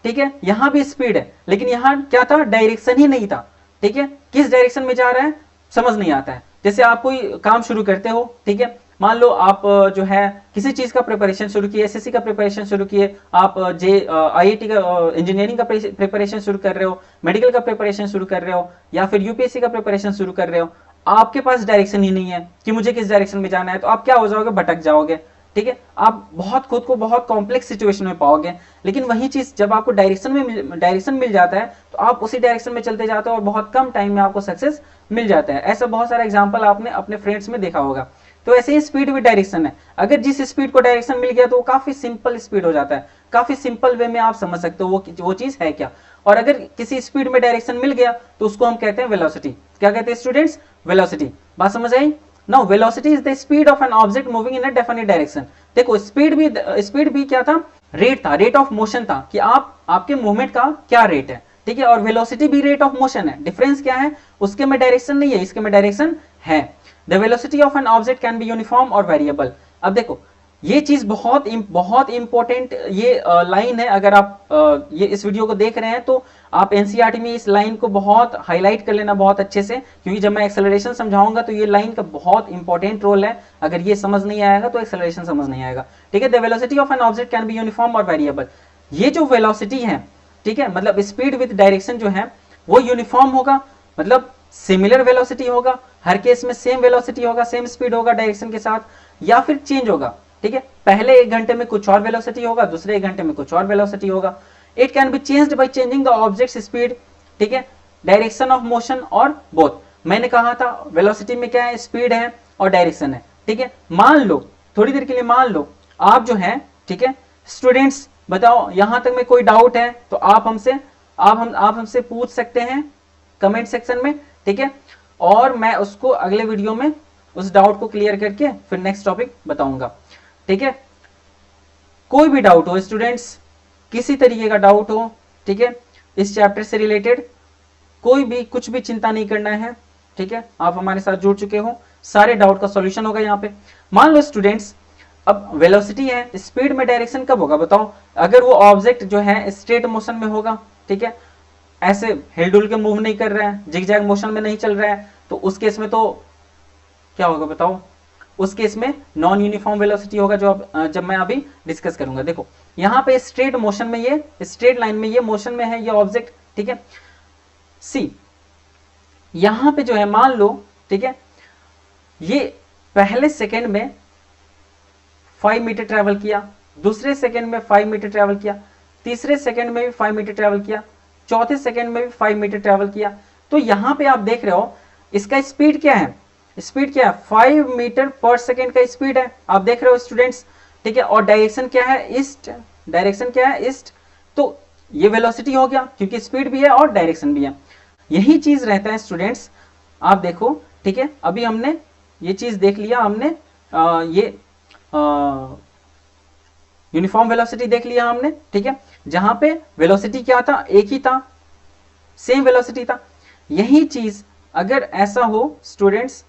ठीक है, यहां भी स्पीड है, लेकिन यहां क्या था, डायरेक्शन ही नहीं था, ठीक है। किस डायरेक्शन में जा रहा है समझ नहीं आता है। जैसे आप कोई काम शुरू करते हो, ठीक है, मान लो आप जो है किसी चीज का प्रिपरेशन शुरू किए, एसएससी का प्रिपरेशन शुरू किए, आप आईआईटी का इंजीनियरिंग का प्रिपरेशन शुरू कर रहे हो, मेडिकल का प्रिपरेशन शुरू कर रहे हो, या फिर यूपीएससी का प्रिपरेशन शुरू कर रहे हो, आपके पास डायरेक्शन ही नहीं है कि मुझे किस डायरेक्शन में जाना है, तो आप क्या हो जाओगे, भटक जाओगे। ठीक है, आप बहुत खुद को बहुत कॉम्प्लेक्स सिचुएशन में पाओगे। लेकिन वही चीज जब आपको डायरेक्शन मिल जाता है तो आप उसी डायरेक्शन में चलते जाते हो और बहुत कम टाइम में आपको सक्सेस मिल जाता है। ऐसा बहुत सारा एग्जांपल आपने अपने फ्रेंड्स में देखा होगा। तो ऐसे ही स्पीड विद डायरेक्शन है, अगर जिस स्पीड को डायरेक्शन मिल गया तो वो काफी सिंपल स्पीड हो जाता है, काफी सिंपल वे में आप समझ सकते हो वो चीज है क्या। और अगर किसी स्पीड में डायरेक्शन मिल गया तो उसको हम कहते हैं वेलोसिटी। क्या कहते हैं स्टूडेंट्स? वेलोसिटी। बात समझ आई? Now velocity is the speed of an object moving in a definite direction. देखो स्पीड भी क्या था? रेट था, रेट ऑफ मोशन था कि आपके मूवमेंट का क्या रेट है। ठीक है, और वेलोसिटी भी रेट ऑफ मोशन है। डिफरेंस क्या है? उसके में डायरेक्शन नहीं है, इसके में डायरेक्शन है। The velocity of an object can be uniform और वेरिएबल। अब देखो ये चीज बहुत इंपॉर्टेंट ये लाइन है। अगर आप ये इस वीडियो को देख रहे हैं तो आप एनसीईआरटी में इस लाइन को बहुत हाईलाइट कर लेना बहुत अच्छे से, क्योंकि जब मैं एक्सेलरेशन समझाऊंगा तो ये लाइन का बहुत इंपॉर्टेंट रोल है। अगर ये समझ नहीं आएगा तो एक्सेलरेशन समझ नहीं आएगा। ठीक है, the velocity of an object can be uniform और वेरिएबल। ये जो वेलोसिटी है, ठीक है, मतलब स्पीड विद डायरेक्शन जो है वो यूनिफॉर्म होगा, मतलब सिमिलर वेलोसिटी होगा, हर केस में सेम वेलोसिटी होगा, सेम स्पीड होगा डायरेक्शन के साथ, या फिर चेंज होगा। ठीक है, पहले 1 घंटे में कुछ और वेलोसिटी होगा, दूसरे 1 घंटे में कुछ और वेलोसिटी होगा। It can be changed by changing the object speed, ठीक है, डायरेक्शन ऑफ मोशन और बोथ। मैंने कहा था वेलोसिटी में क्या है? स्पीड है और डायरेक्शन है। ठीक है, मान लो थोड़ी देर के लिए मान लो आप जो है, ठीक है स्टूडेंट्स, बताओ यहां तक में कोई डाउट है तो आप हमसे पूछ सकते हैं कमेंट सेक्शन में। ठीक है, और मैं उसको अगले वीडियो में उस डाउट को क्लियर करके फिर नेक्स्ट टॉपिक बताऊंगा। ठीक है, कोई भी डाउट हो स्टूडेंट्स, किसी तरीके का डाउट हो, ठीक है, इस चैप्टर से रिलेटेड कोई भी कुछ भी चिंता नहीं करना है। ठीक है, आप हमारे साथ जुड़ चुके हो, सारे डाउट का सॉल्यूशन होगा यहाँ पे। मान लो स्टूडेंट्स अब वेलोसिटी है, स्पीड में डायरेक्शन कब होगा बताओ? अगर वो ऑब्जेक्ट जो है स्ट्रेट मोशन में होगा, ठीक है, ऐसे हिलडुल के मूव नहीं कर रहा है, जिगजैग मोशन में नहीं चल रहा है, तो उस केस में तो क्या होगा बताओ? उस केस में नॉन यूनिफॉर्म वेलोसिटी होगा, जो जब मैं अभी डिस्कस करूंगा। देखो यहाँ पे स्ट्रेट मोशन में, ये स्ट्रेट लाइन में ये मोशन में है ये ऑब्जेक्ट। ठीक है, सी यहां पे जो है मान लो, ठीक है, ये पहले सेकंड में 5 मीटर ट्रेवल किया, दूसरे सेकंड में 5 मीटर ट्रेवल किया, तीसरे सेकंड में भी 5 मीटर ट्रेवल किया, चौथे सेकंड में भी 5 मीटर ट्रेवल किया। तो यहां पे आप देख रहे हो इसका स्पीड क्या है? स्पीड क्या है? 5 मीटर पर सेकंड का स्पीड है, आप देख रहे हो स्टूडेंट्स। ठीक है, और डायरेक्शन क्या है? ईस्ट। डायरेक्शन क्या है? ईस्ट। तो ये वेलोसिटी हो गया, क्योंकि स्पीड भी है और डायरेक्शन भी है। यही चीज रहता है स्टूडेंट्स, आप देखो। ठीक है, अभी हमने ये चीज देख लिया, हमने ये यूनिफॉर्म वेलोसिटी देख लिया हमने। ठीक है, जहां पे वेलोसिटी क्या था? एक ही था, सेम वेलोसिटी था। यही चीज अगर ऐसा हो स्टूडेंट्स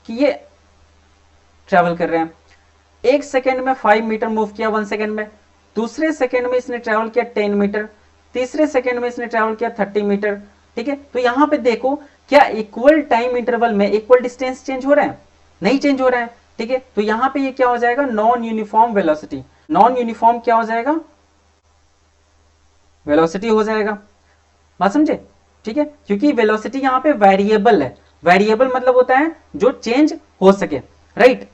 कि ये ट्रेवल कर रहे हैं, 1 सेकेंड में 5 मीटर मूव किया 1 सेकेंड में, दूसरे सेकेंड में इसने ट्रेवल किया 10 मीटर, तीसरे सेकेंड में इसने ट्रेवल किया 30 मीटर। ठीक है, तो यहां पे देखो क्या इक्वल टाइम इंटरवल में इक्वल डिस्टेंस चेंज हो रहा है? नहीं चेंज हो रहा है। ठीक है, तो यहां पे ये क्या हो जाएगा? Non uniform velocity. Non uniform क्या हो जाएगा? वेलोसिटी हो जाएगा। बात समझे? ठीक है, क्योंकि वेलोसिटी यहां पे वेरिएबल है। वेरिएबल मतलब होता है जो चेंज हो सके, right?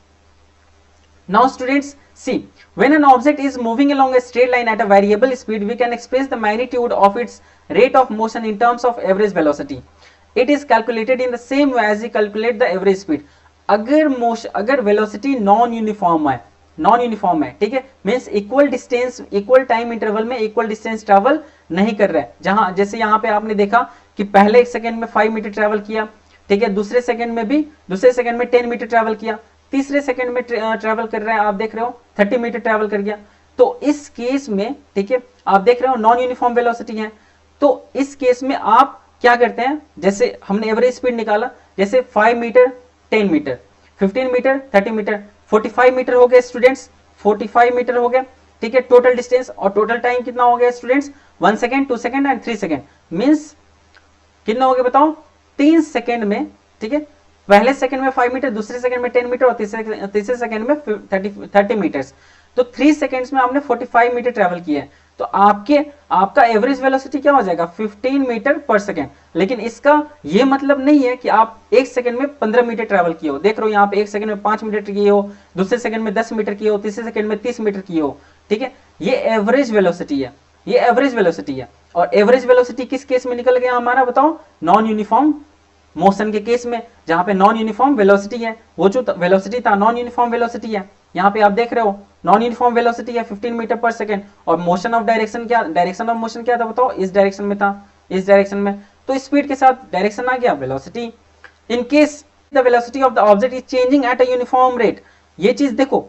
Now students see, when an object is moving along a straight line at a variable speed, we can express the magnitude of its rate of motion in terms of average velocity. It is calculated in the same way as we calculate the average speed. अगर velocity non uniform है, ठीक है, means equal distance, equal time interval में equal distance travel नहीं कर रहा है। जहां जैसे यहाँ पे आपने देखा कि पहले 1 सेकंड में 5 मीटर ट्रैवल किया, ठीक है, दूसरे सेकंड में 10 मीटर ट्रैवल किया, तीसरे सेकंड में ट्रैवल कर रहा है, आप देख रहे हो 30 मीटर ट्रैवल कर गया। तो इस केस में, ठीक है, आप देख रहे हो नॉन यूनिफॉर्म वेलोसिटी है। तो इस केस में आप क्या करते हैं? जैसे हमने एवरेज स्पीड निकाला, जैसे 5 metre 10 metre 15 metre 30 metre 45 metre हो गए स्टूडेंट्स, 45 मीटर हो गए। ठीक है, टोटल डिस्टेंस, और टोटल टाइम कितना हो गया students? 1 second 2 second and 3 second. Means कितना हो गया बताओ? 3 सेकेंड में, ठीक है, पहले सेकंड में 5 मीटर, दूसरे सेकंड में 10 मीटर और तीसरे सेकंड में 30 मीटर्स। तो 3 सेकंड्स में आपने 45 मीटर ट्रेवल किया है, तो आपका एवरेज वेलोसिटी क्या हो जाएगा 15 मीटर पर सेकंड। लेकिन इसका ये मतलब नहीं है कि आप एक सेकंड में 15 मीटर ट्रेवल किए हो। देख रहे हो यहाँ पे एक सेकंड में 5 मीटर किए हो, दूसरे सेकंड में 10 मीटर किए हो, तीसरे सेकंड में 30 मीटर किए हो, ठीक है। ये एवरेज वेलोसिटी है, ये एवरेज वेलोसिटी है। और एवरेज वेलोसिटी किस केस में निकल गया हमारा, बताओ, नॉन यूनिफॉर्म मोशन के केस में, जहां पे नॉन यूनिफॉर्म वेलोसिटी है। वो जो वेलोसिटी था नॉन यूनिफॉर्म वेलोसिटी है, यहाँ पे आप देख रहे हो नॉन यूनिफॉर्म वेलोसिटी है 15 मीटर पर सेकंड। और मोशन ऑफ डायरेक्शन क्या, डायरेक्शन ऑफ मोशन क्या था बताओ, इस डायरेक्शन में था, इस डायरेक्शन में। तो स्पीड के साथ डायरेक्शन आ गया velocity. In case the velocity of the object is changing at a uniform rate. ये चीज देखो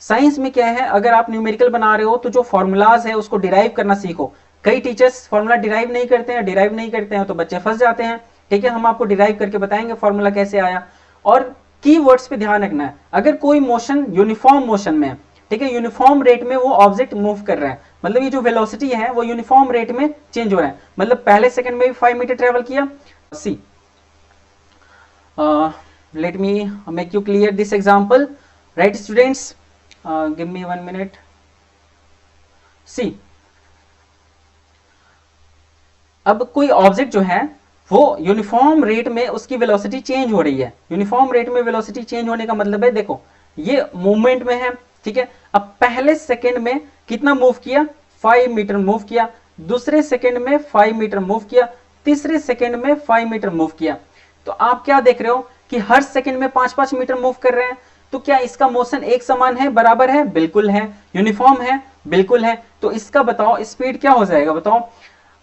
साइंस में क्या है, अगर आप न्यूमेरिकल बना रहे हो तो जो फॉर्मूलाज है उसको डिराइव करना सीखो। कई टीचर्स फॉर्मूला डिराइव नहीं करते हैं तो बच्चे फंस जाते हैं, ठीक है। हम आपको डिराइव करके बताएंगे फॉर्मूला कैसे आया। और कीवर्ड्स पे ध्यान रखना है, अगर कोई मोशन यूनिफॉर्म मोशन में है, ठीक है, यूनिफॉर्म रेट में वो ऑब्जेक्ट मूव कर रहा है, मतलब ये जो वेलोसिटी है वो यूनिफॉर्म रेट में चेंज हो रहा है। मतलब पहले सेकंड में भी 5 मीटर ट्रेवल किया। See let me make you clear this example, right students, give me 1 minute. See, अब कोई ऑब्जेक्ट जो है वो यूनिफॉर्म रेट में उसकी वेलोसिटी चेंज हो रही है। यूनिफॉर्म रेट में वेलोसिटी चेंज होने का मतलब है, देखो ये मूवमेंट में है, ठीक है। अब पहले सेकंड में कितना मूव किया, 5 मीटर मूव किया, दूसरे सेकंड में 5 मीटर मूव किया, तीसरे सेकंड में 5 मीटर मूव किया। तो आप क्या देख रहे हो कि हर सेकंड में 5-5 मीटर मूव कर रहे हैं। तो क्या इसका मोशन एक समान है, बराबर है? बिल्कुल है। यूनिफॉर्म है? बिल्कुल है। तो इसका बताओ स्पीड क्या हो जाएगा, बताओ।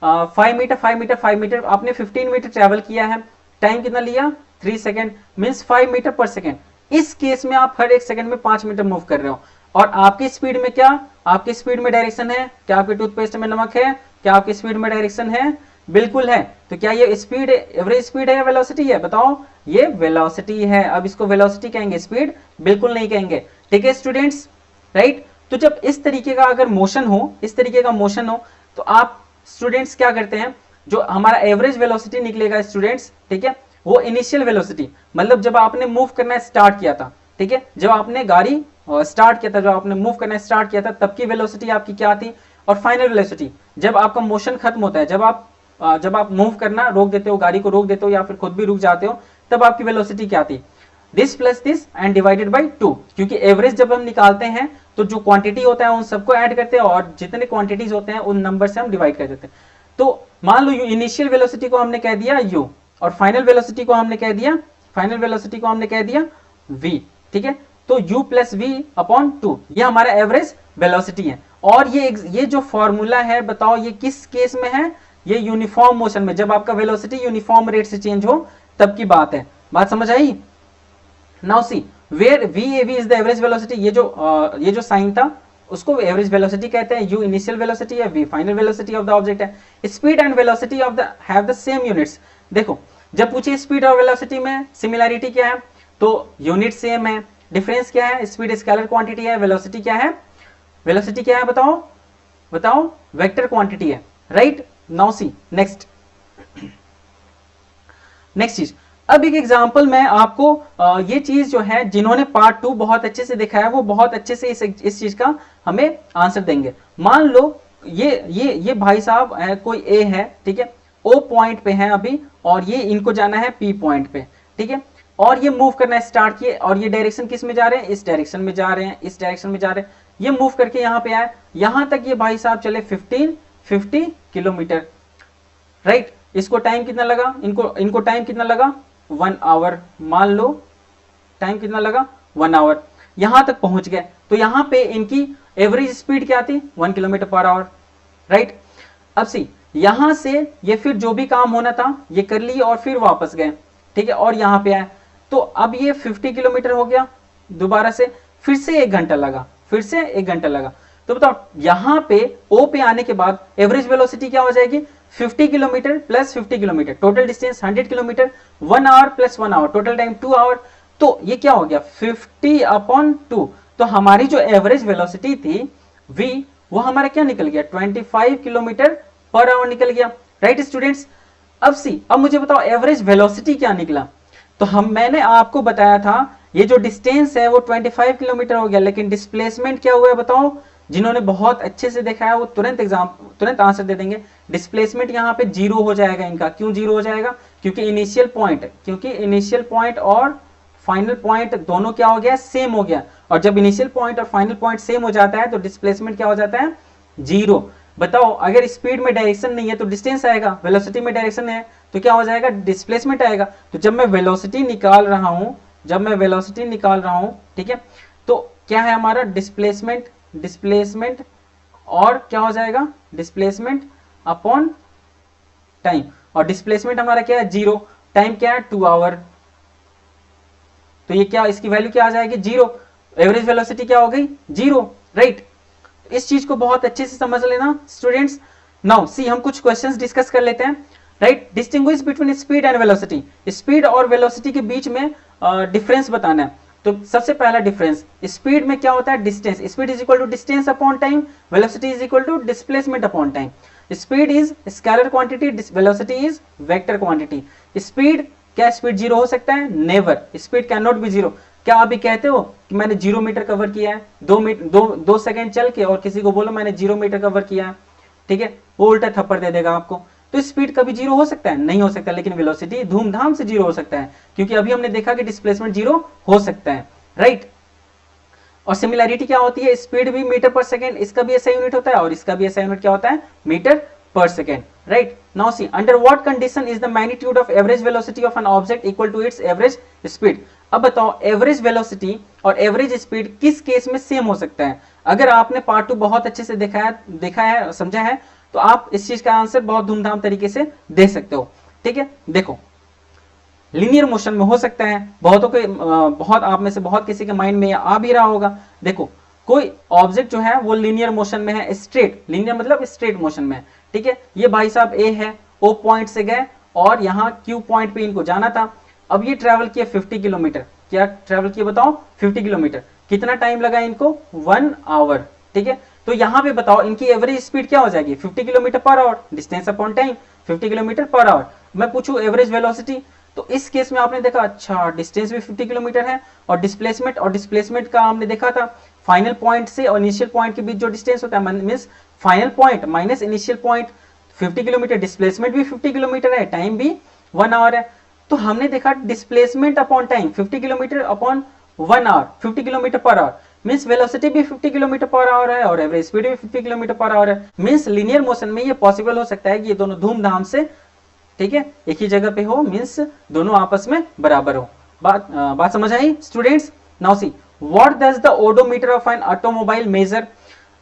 5 मीटर 5 मीटर 5 मीटर, आपने 15 मीटर ट्रेवल किया है, टाइम कितना लिया 3 सेकंड, मींस 5 मीटर पर सेकंड। इस केस में आप हर एक सेकंड में 5 मीटर मूव कर रहे हो। और आपकी स्पीड में क्या, आपकी स्पीड में डायरेक्शन है? क्या आपके टूथपेस्ट में नमक है? क्या आपकी स्पीड में डायरेक्शन है? बिल्कुल है। तो क्या ये स्पीड एवरेज स्पीड है या वेलोसिटी है, बताओ। ये वेलोसिटी है। अब इसको वेलोसिटी कहेंगे, स्पीड बिल्कुल नहीं कहेंगे, ठीक है स्टूडेंट्स, राइट। तो जब इस तरीके का अगर मोशन हो, इस तरीके का मोशन हो, तो आप स्टूडेंट्स क्या करते हैं, जो हमारा एवरेज वेलोसिटी निकलेगा स्टूडेंट्स, ठीक है, वो इनिशियल वेलोसिटी, मतलब जब आपने मूव करना स्टार्ट किया था, ठीक है, जब आपने गाड़ी स्टार्ट किया था, जब आपने मूव करना स्टार्ट किया था, तब की वेलोसिटी आपकी क्या थी। और फाइनल वेलोसिटी जब आपका मोशन खत्म होता है, जब आप मूव करना रोक देते हो, गाड़ी को रोक देते हो या फिर खुद भी रुक जाते हो, तब आपकी वेलोसिटी क्या थी, this plus this and divided by 2। क्योंकि एवरेज जब हम निकालते हैं तो जो क्वांटिटी होता है उन सबको ऐड करते हैं और जितने क्वांटिटीज होते हैं उन नंबर से हम डिवाइड कर देते हैं। तो मान लो इनिशियल वेलोसिटी को हमने कह दिया u और फाइनल वेलोसिटी को हमने कह दिया v, ठीक है। तो u प्लस v अपॉन 2 ये हमारा एवरेज वेलोसिटी है। और ये जो फॉर्मूला है, बताओ ये किस केस में है, ये यूनिफॉर्म मोशन में, जब आपका वेलोसिटी यूनिफॉर्म रेट से चेंज हो तब की बात है। बात समझ आई। Now see where VAV is the average velocity, ये जो साइन था उसको एवरेज वेलोसिटी कहते हैं, u इनिशियल वेलोसिटी है, v final velocity of the object है। Speed and velocity of the have the same units. देखो जब पूछे स्पीड और वेलोसिटी में सिमिलैरिटी क्या है, तो यूनिट सेम है। डिफरेंस क्या है, स्पीड स्केलर क्वांटिटी है, वेलोसिटी क्या है, बताओ वेक्टर क्वांटिटी है, राइट। नाउ सी नेक्स्ट चीज। अब एक एग्जांपल में आपको ये चीज जो है, जिन्होंने पार्ट 2 बहुत अच्छे से देखा है वो बहुत अच्छे से इस चीज का हमें आंसर देंगे। मान लो ये भाई साहब कोई ए है, ठीक है, ओ पॉइंट पे है अभी, और ये इनको जाना है पी पॉइंट पे, ठीक है। और ये मूव करना स्टार्ट किए, और ये डायरेक्शन किस में जा रहे हैं, इस डायरेक्शन में जा रहे हैं, इस डायरेक्शन में जा रहे हैं। ये मूव करके यहाँ पे आए, यहां तक ये भाई साहब चले 50 किलोमीटर, राइट। इसको टाइम कितना लगा, इनको टाइम कितना लगा 1 आवर, मान लो टाइम कितना लगा 1 आवर, यहां तक पहुंच गए। तो यहां पे इनकी एवरेज स्पीड क्या थी 1 किलोमीटर पर आवर, राइट। अब सी यहां से ये फिर जो भी काम होना था ये कर लिए और फिर वापस गए, ठीक है, और यहां पे आए। तो अब ये 50 किलोमीटर हो गया, दोबारा से फिर से 1 घंटा लगा, तो बताओ यहां पे ओ पे आने के बाद एवरेज वेलोसिटी क्या हो जाएगी, 50 kilometre plus 50 kilometre, total distance 100 kilometre, 1 hour plus 1 hour, total time 2 hour. तो ये क्या हो गया 50 अपॉन 2। तो हमारी जो एवरेज वेलोसिटी थी v, वो हमारा क्या निकल गया 25 किलोमीटर पर आवर निकल गया, राइट स्टूडेंट्स। अब मुझे बताओ एवरेज वेलोसिटी क्या निकला। तो मैंने आपको बताया था ये जो डिस्टेंस है वो 25 किलोमीटर हो गया, लेकिन डिस्प्लेसमेंट क्या हुआ है बताओ। जिन्होंने बहुत अच्छे से देखा है वो तुरंत आंसर दे देंगे। डिस्प्लेसमेंट यहाँ पे 0 हो जाएगा इनका। क्यों 0 हो जाएगा? क्योंकि इनिशियल पॉइंट और फाइनल पॉइंट दोनों क्या हो गया? सेम हो गया। और जब इनिशियल पॉइंट और फाइनल पॉइंट सेम हो जाता है तो डिस्प्लेसमेंट क्या हो जाता है? 0। बताओ, अगर स्पीड में डायरेक्शन नहीं है तो डिस्टेंस आएगा, वेलोसिटी में डायरेक्शन है तो क्या हो जाएगा? डिस्प्लेसमेंट आएगा। तो जब मैं वेलोसिटी निकाल रहा हूं, ठीक है, तो क्या है हमारा? डिस्प्लेसमेंट और क्या हो जाएगा? Displacement upon time. और डिस्प्लेसमेंट हमारा क्या है? 0। टाइम क्या है? 2 आवर। तो ये क्या, इसकी वैल्यू क्या आ जाएगी? 0। एवरेज वेलोसिटी क्या हो गई? 0, राइट। इस चीज को बहुत अच्छे से समझ लेना स्टूडेंट्स। नाउ सी, हम कुछ क्वेश्चंस डिस्कस कर लेते हैं, right. Distinguish between speed and velocity. Speed और वेलोसिटी के बीच में डिफरेंस बताना है। तो सबसे पहला डिफरेंस, स्पीड में क्या होता है? Distance. Speed is equal to distance upon time, velocity is equal to displacement upon time. Speed is scalar quantity, velocity is vector quantity. Speed, क्या स्पीड 0 हो सकता है? Never, speed can not be 0। क्या आप भी कहते हो कि मैंने 0 मीटर कवर किया है? 2 सेकंड चल के और किसी को बोलो मैंने 0 मीटर कवर किया है, ठीक है, वो उल्टा थप्पड़ दे देगा आपको। तो स्पीड कभी 0 हो सकता है? नहीं हो सकता। लेकिन वेलोसिटी धूमधाम से 0 हो सकता है, क्योंकि अभी हमने देखा कि डिस्प्लेसमेंट 0 हो सकता है, राइट। और सिमिलैरिटी क्या होती है? स्पीड भी मीटर पर सेकेंड, इसका भी ऐसा यूनिट होता है और इसका भी ऐसा यूनिट क्या होता है? Metre per second, right? Now see, under what condition is the magnitude of average velocity of an object equal to its average speed? अब बताओ, एवरेज वेलोसिटी और एवरेज स्पीड किस केस में सेम हो सकता है? अगर आपने पार्ट 2 बहुत अच्छे से देखा है, समझा है, तो आप इस चीज का आंसर बहुत धूमधाम तरीके से दे सकते हो, ठीक है। देखो, लीनियर मोशन में हो सकता है, बहुत आप में से बहुत किसी के माइंड में आ भी रहा होगा। देखो, कोई ऑब्जेक्ट जो है वो लीनियर मोशन में है, स्ट्रेट, लीनियर मतलब स्ट्रेट मोशन में है, ठीक है। ये भाई साहब ए है, ओ पॉइंट से गए और यहाँ क्यू पॉइंट पे इनको जाना था। अब ये ट्रेवल किया 50 किलोमीटर। क्या ट्रेवल किया बताओ? 50 किलोमीटर। कितना टाइम लगा इनको? 1 आवर, ठीक है। तो यहाँ पे बताओ इनकी एवरेज स्पीड क्या हो जाएगी? 50 kilometre per our, distance upon time 50 kilometre per our. मैं पूछूं एवरेज वेलोसिटी, तो इस केस में आपने देखा, अच्छा डिस्टेंस भी 50 किलोमीटर है और डिस्प्लेसमेंट का हमने देखा था, फाइनल पॉइंट से और इनिशियल पॉइंट के बीच जो डिस्टेंस होता है, means final point minus initial point 50 kilometre, displacement भी 50 किलोमीटर है, टाइम भी 1 आवर है। तो हमने देखा displacement upon time 50 kilometre upon 1 hour, 50 kilometre per hour, means velocity भी 50 किलोमीटर पर आवर है और एवरेज स्पीड भी 50 किलोमीटर पर आवर है। मींस लीनियर मोशन में ये पॉसिबल हो सकता है कि ये दोनों धूमधाम से, ठीक है, एक ही जगह पे हो, मींस दोनों आपस में बराबर हो। बात समझ आई students? Now see, what does the odometer of an automobile measure?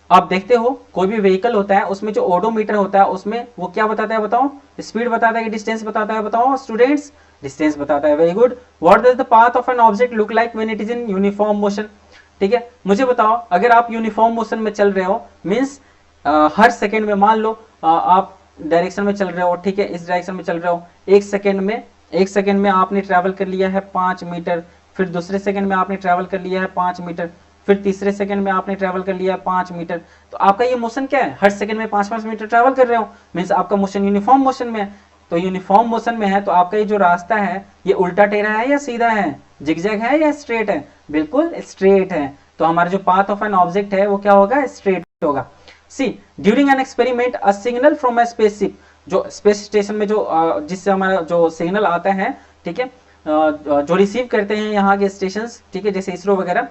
आप देखते हो कोई भी व्हीकल होता है उसमें जो ओडोमीटर होता है उसमें वो क्या बताता है बताओ? स्पीड बताता है कि डिस्टेंस बताता है? बताओ स्टूडेंट्स, डिस्टेंस बताता है। Very good. What does the path of an object look like when it is in uniform motion? ठीक है, मुझे बताओ, अगर आप यूनिफॉर्म मोशन में चल रहे हो, मींस हर सेकेंड में, मान लो आप डायरेक्शन में चल रहे हो, ठीक है, इस डायरेक्शन में चल रहे हो, एक सेकेंड में आपने ट्रैवल कर लिया है 5 मीटर, फिर दूसरे सेकंड में आपने ट्रैवल कर लिया है 5 मीटर, फिर तीसरे सेकंड में आपने ट्रैवल कर लिया है 5 मीटर। तो आपका ये मोशन क्या है? हर सेकंड में 5-5 मीटर ट्रैवल कर रहे हो, मींस आपका मोशन यूनिफॉर्म मोशन में है। तो यूनिफॉर्म मोशन में है तो आपका ये जो रास्ता है ये उल्टा टेढ़ा है या सीधा है? जिगजैग है या स्ट्रेट है? बिल्कुल स्ट्रेट है। तो हमारा जो पाथ ऑफ एन ऑब्जेक्ट है वो क्या होगा? स्ट्रेट होगा। See, during an experiment a signal from a spaceship, जो स्पेस स्टेशन में जो जिससे हमारा जो सिग्नल आता है, ठीक है, जो रिसीव करते हैं यहाँ के स्टेशन, ठीक है, जैसे इसरो वगैरह,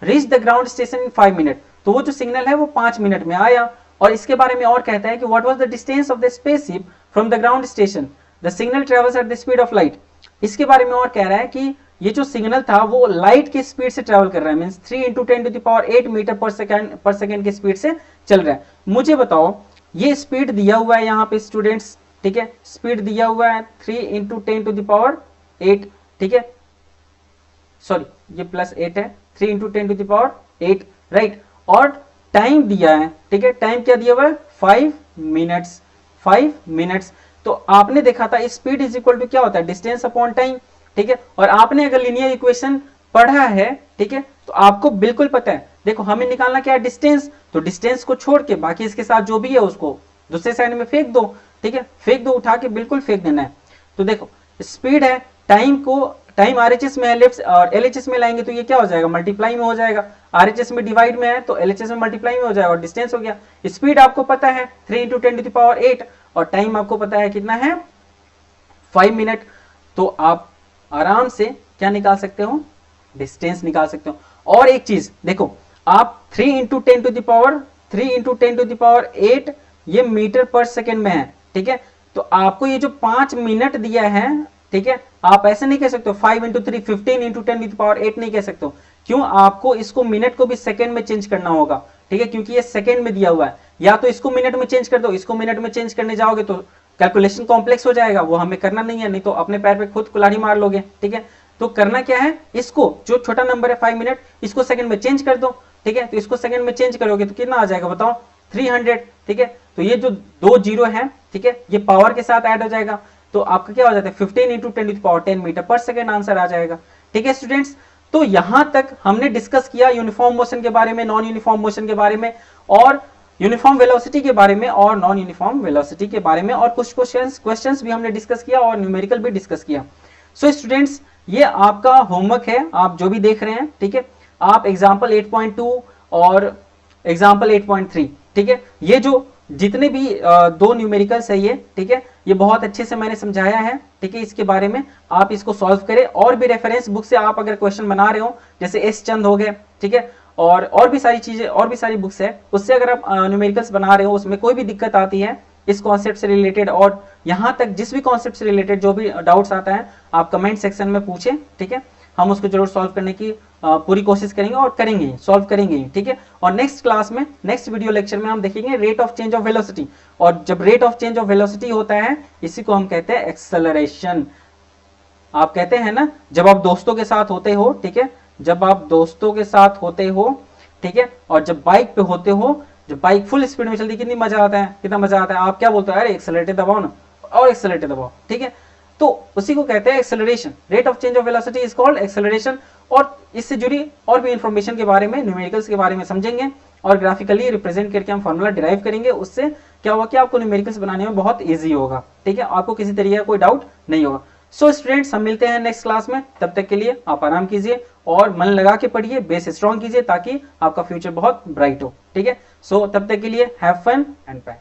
reach the ground station in 5 minute. तो वो जो सिग्नल है वो 5 मिनट में आया। और इसके बारे में और कहता है कि what was the distance of the spaceship from the ground station, the signal travels at the speed of light. इसके बारे में और कह रहा है कि ये जो सिग्नल था वो लाइट की स्पीड से ट्रेवल कर रहा है, मींस 3 × 10⁸ मीटर पर सेकेंड की स्पीड से चल रहा है। मुझे बताओ, ये स्पीड दिया हुआ है यहाँ पे स्टूडेंट्स, ठीक है, स्पीड दिया हुआ है 3 × 10⁸, ठीक है, सॉरी ये +8 है, 3 × 10⁸, राइट। और टाइम दिया है, ठीक है, टाइम क्या दिया हुआ है? 5 मिनट्स। तो आपने देखा था स्पीड इज इक्वल टू क्या होता है? डिस्टेंस अपॉन टाइम, ठीक है। और आपने अगर लीनियर इक्वेशन पढ़ा है, ठीक है, तो आपको बिल्कुल पता है। देखो, हमें निकालना क्या है? डिस्टेंस। तो डिस्टेंस को छोड़ के बाकी इसके साथ जो भी है उसको दूसरे साइड में फेंक दो, ठीक है, फेंक दो, उठा के बिल्कुल फेंक देना है। तो देखो, स्पीड है, टाइम को टाइम आरएचएस में है लेफ्ट और एलएचएस में लाएंगे तो ये क्या हो जाएगा, मल्टीप्लाई में हो जाएगा। आरएचएस में डिवाइड में है तो एलएचएस में मल्टीप्लाई में हो जाएगा और डिस्टेंस हो गया। स्पीड आपको पता है 3 × 10⁸ और टाइम आपको पता है कितना है 5 मिनट। तो आप आराम से क्या निकाल सकते हो, डिस्टेंस निकाल सकते हो। और एक चीज देखो, आप 3 × 10⁸ ये मीटर पर सेकेंड में है, ठीक है। तो आपको ये जो 5 मिनट दिया है, ठीक है, आप ऐसे नहीं कह सकते 5 × 3 15 × 10⁸ नहीं कह सकते हो। क्यों, आपको इसको मिनट को भी सेकेंड में चेंज करना होगा, ठीक है, क्योंकि ये सेकेंड में दिया हुआ है। या तो इसको मिनट में चेंज कर दो, इसको मिनट में चेंज करने जाओगे तो कैलकुलेशन कॉम्प्लेक्स हो जाएगा, वो हमें करना नहीं है, नहीं तो अपने पैर पे खुद कुल्हाड़ी मार लोगे, ठीक है। तो करना क्या है, इसको जो छोटा नंबर है 5 मिनट, इसको सेकंड में चेंज कर दो, ठीक है। तो इसको सेकंड में चेंज करोगे तो कितना आ जाएगा बताओ, 300, ठीक है। तो ये जो 2 जीरो है, ठीक है, ये पावर के साथ ऐड हो जाएगा तो आपका क्या हो जाता है 15 × 10⁻10 मीटर पर सेकेंड आंसर आ जाएगा, ठीक है स्टूडेंट्स। तो यहां तक हमने डिस्कस किया यूनिफॉर्म मोशन के बारे में, नॉन यूनिफॉर्म मोशन के बारे में, और यूनिफॉर्म वेलोसिटी के बारे में और नॉन यूनिफॉर्म वेलोसिटी के बारे में, और कुछ क्वेश्चंस भी हमने डिस्कस किया और न्यूमेरिकल भी डिस्कस किया। सो स्टूडेंट्स, ये आपका होमवर्क है, आप जो भी देख रहे हैं, ठीक है। आप एग्जाम्पल 8.2 और एग्जाम्पल 8.3, ठीक है, ये जो जितने भी 2 न्यूमेरिकल्स है ये, ठीक है, ये बहुत अच्छे से मैंने समझाया है, ठीक है। इसके बारे में आप इसको सॉल्व करें, और भी रेफरेंस बुक से आप अगर क्वेश्चन बना रहे हो, जैसे एस चंद हो गए, ठीक है, और भी सारी चीजें, और भी सारी बुक्स है, उससे अगर आप न्यूमेरिकल्स बना रहे हो, उसमें कोई भी दिक्कत आती है इस कॉन्सेप्ट से रिलेटेड, और यहां तक जिस भी कॉन्सेप्ट से रिलेटेड जो भी डाउट्स आता है, आप कमेंट सेक्शन में पूछें, ठीक है। हम उसको जरूर सॉल्व करने की पूरी कोशिश करेंगे और करेंगे, सॉल्व करेंगे, ठीक है। और नेक्स्ट क्लास में, नेक्स्ट वीडियो लेक्चर में हम देखेंगे rate of change of velocity, और जब rate of change of velocity होता है, इसी को हम कहते हैं एक्सेलरेशन। आप कहते हैं ना, जब आप दोस्तों के साथ होते हो, ठीक है, जब आप दोस्तों के साथ होते हो, ठीक है, और जब बाइक पे होते हो, जब बाइक फुल स्पीड में चलती, कितनी मजा आता है, कितना मजा आता है, आप क्या बोलते हो, अरे एक्सेलरेटर दबाओ ना, और एक्सेलरेटर दबाओ, ठीक है। तो उसी को कहते हैं acceleration. Rate of change of velocity is called acceleration. और इससे जुड़ी और भी इंफॉर्मेशन के बारे में, न्यूमेरिकल्स के बारे में समझेंगे, और ग्राफिकली रिप्रेजेंट करके हम फॉर्मूला डिराइव करेंगे। उससे क्या होगा कि आपको न्यूमेरिकल्स बनाने में बहुत ईजी होगा, ठीक है, आपको किसी तरीके का कोई डाउट नहीं होगा। सो स्टूडेंट्स, हम मिलते हैं नेक्स्ट क्लास में, तब तक के लिए आप आराम कीजिए और मन लगा के पढ़िए, बेस स्ट्रॉन्ग कीजिए, ताकि आपका फ्यूचर बहुत ब्राइट हो, ठीक है। सो तब तक के लिए हैव फन एंड बाय।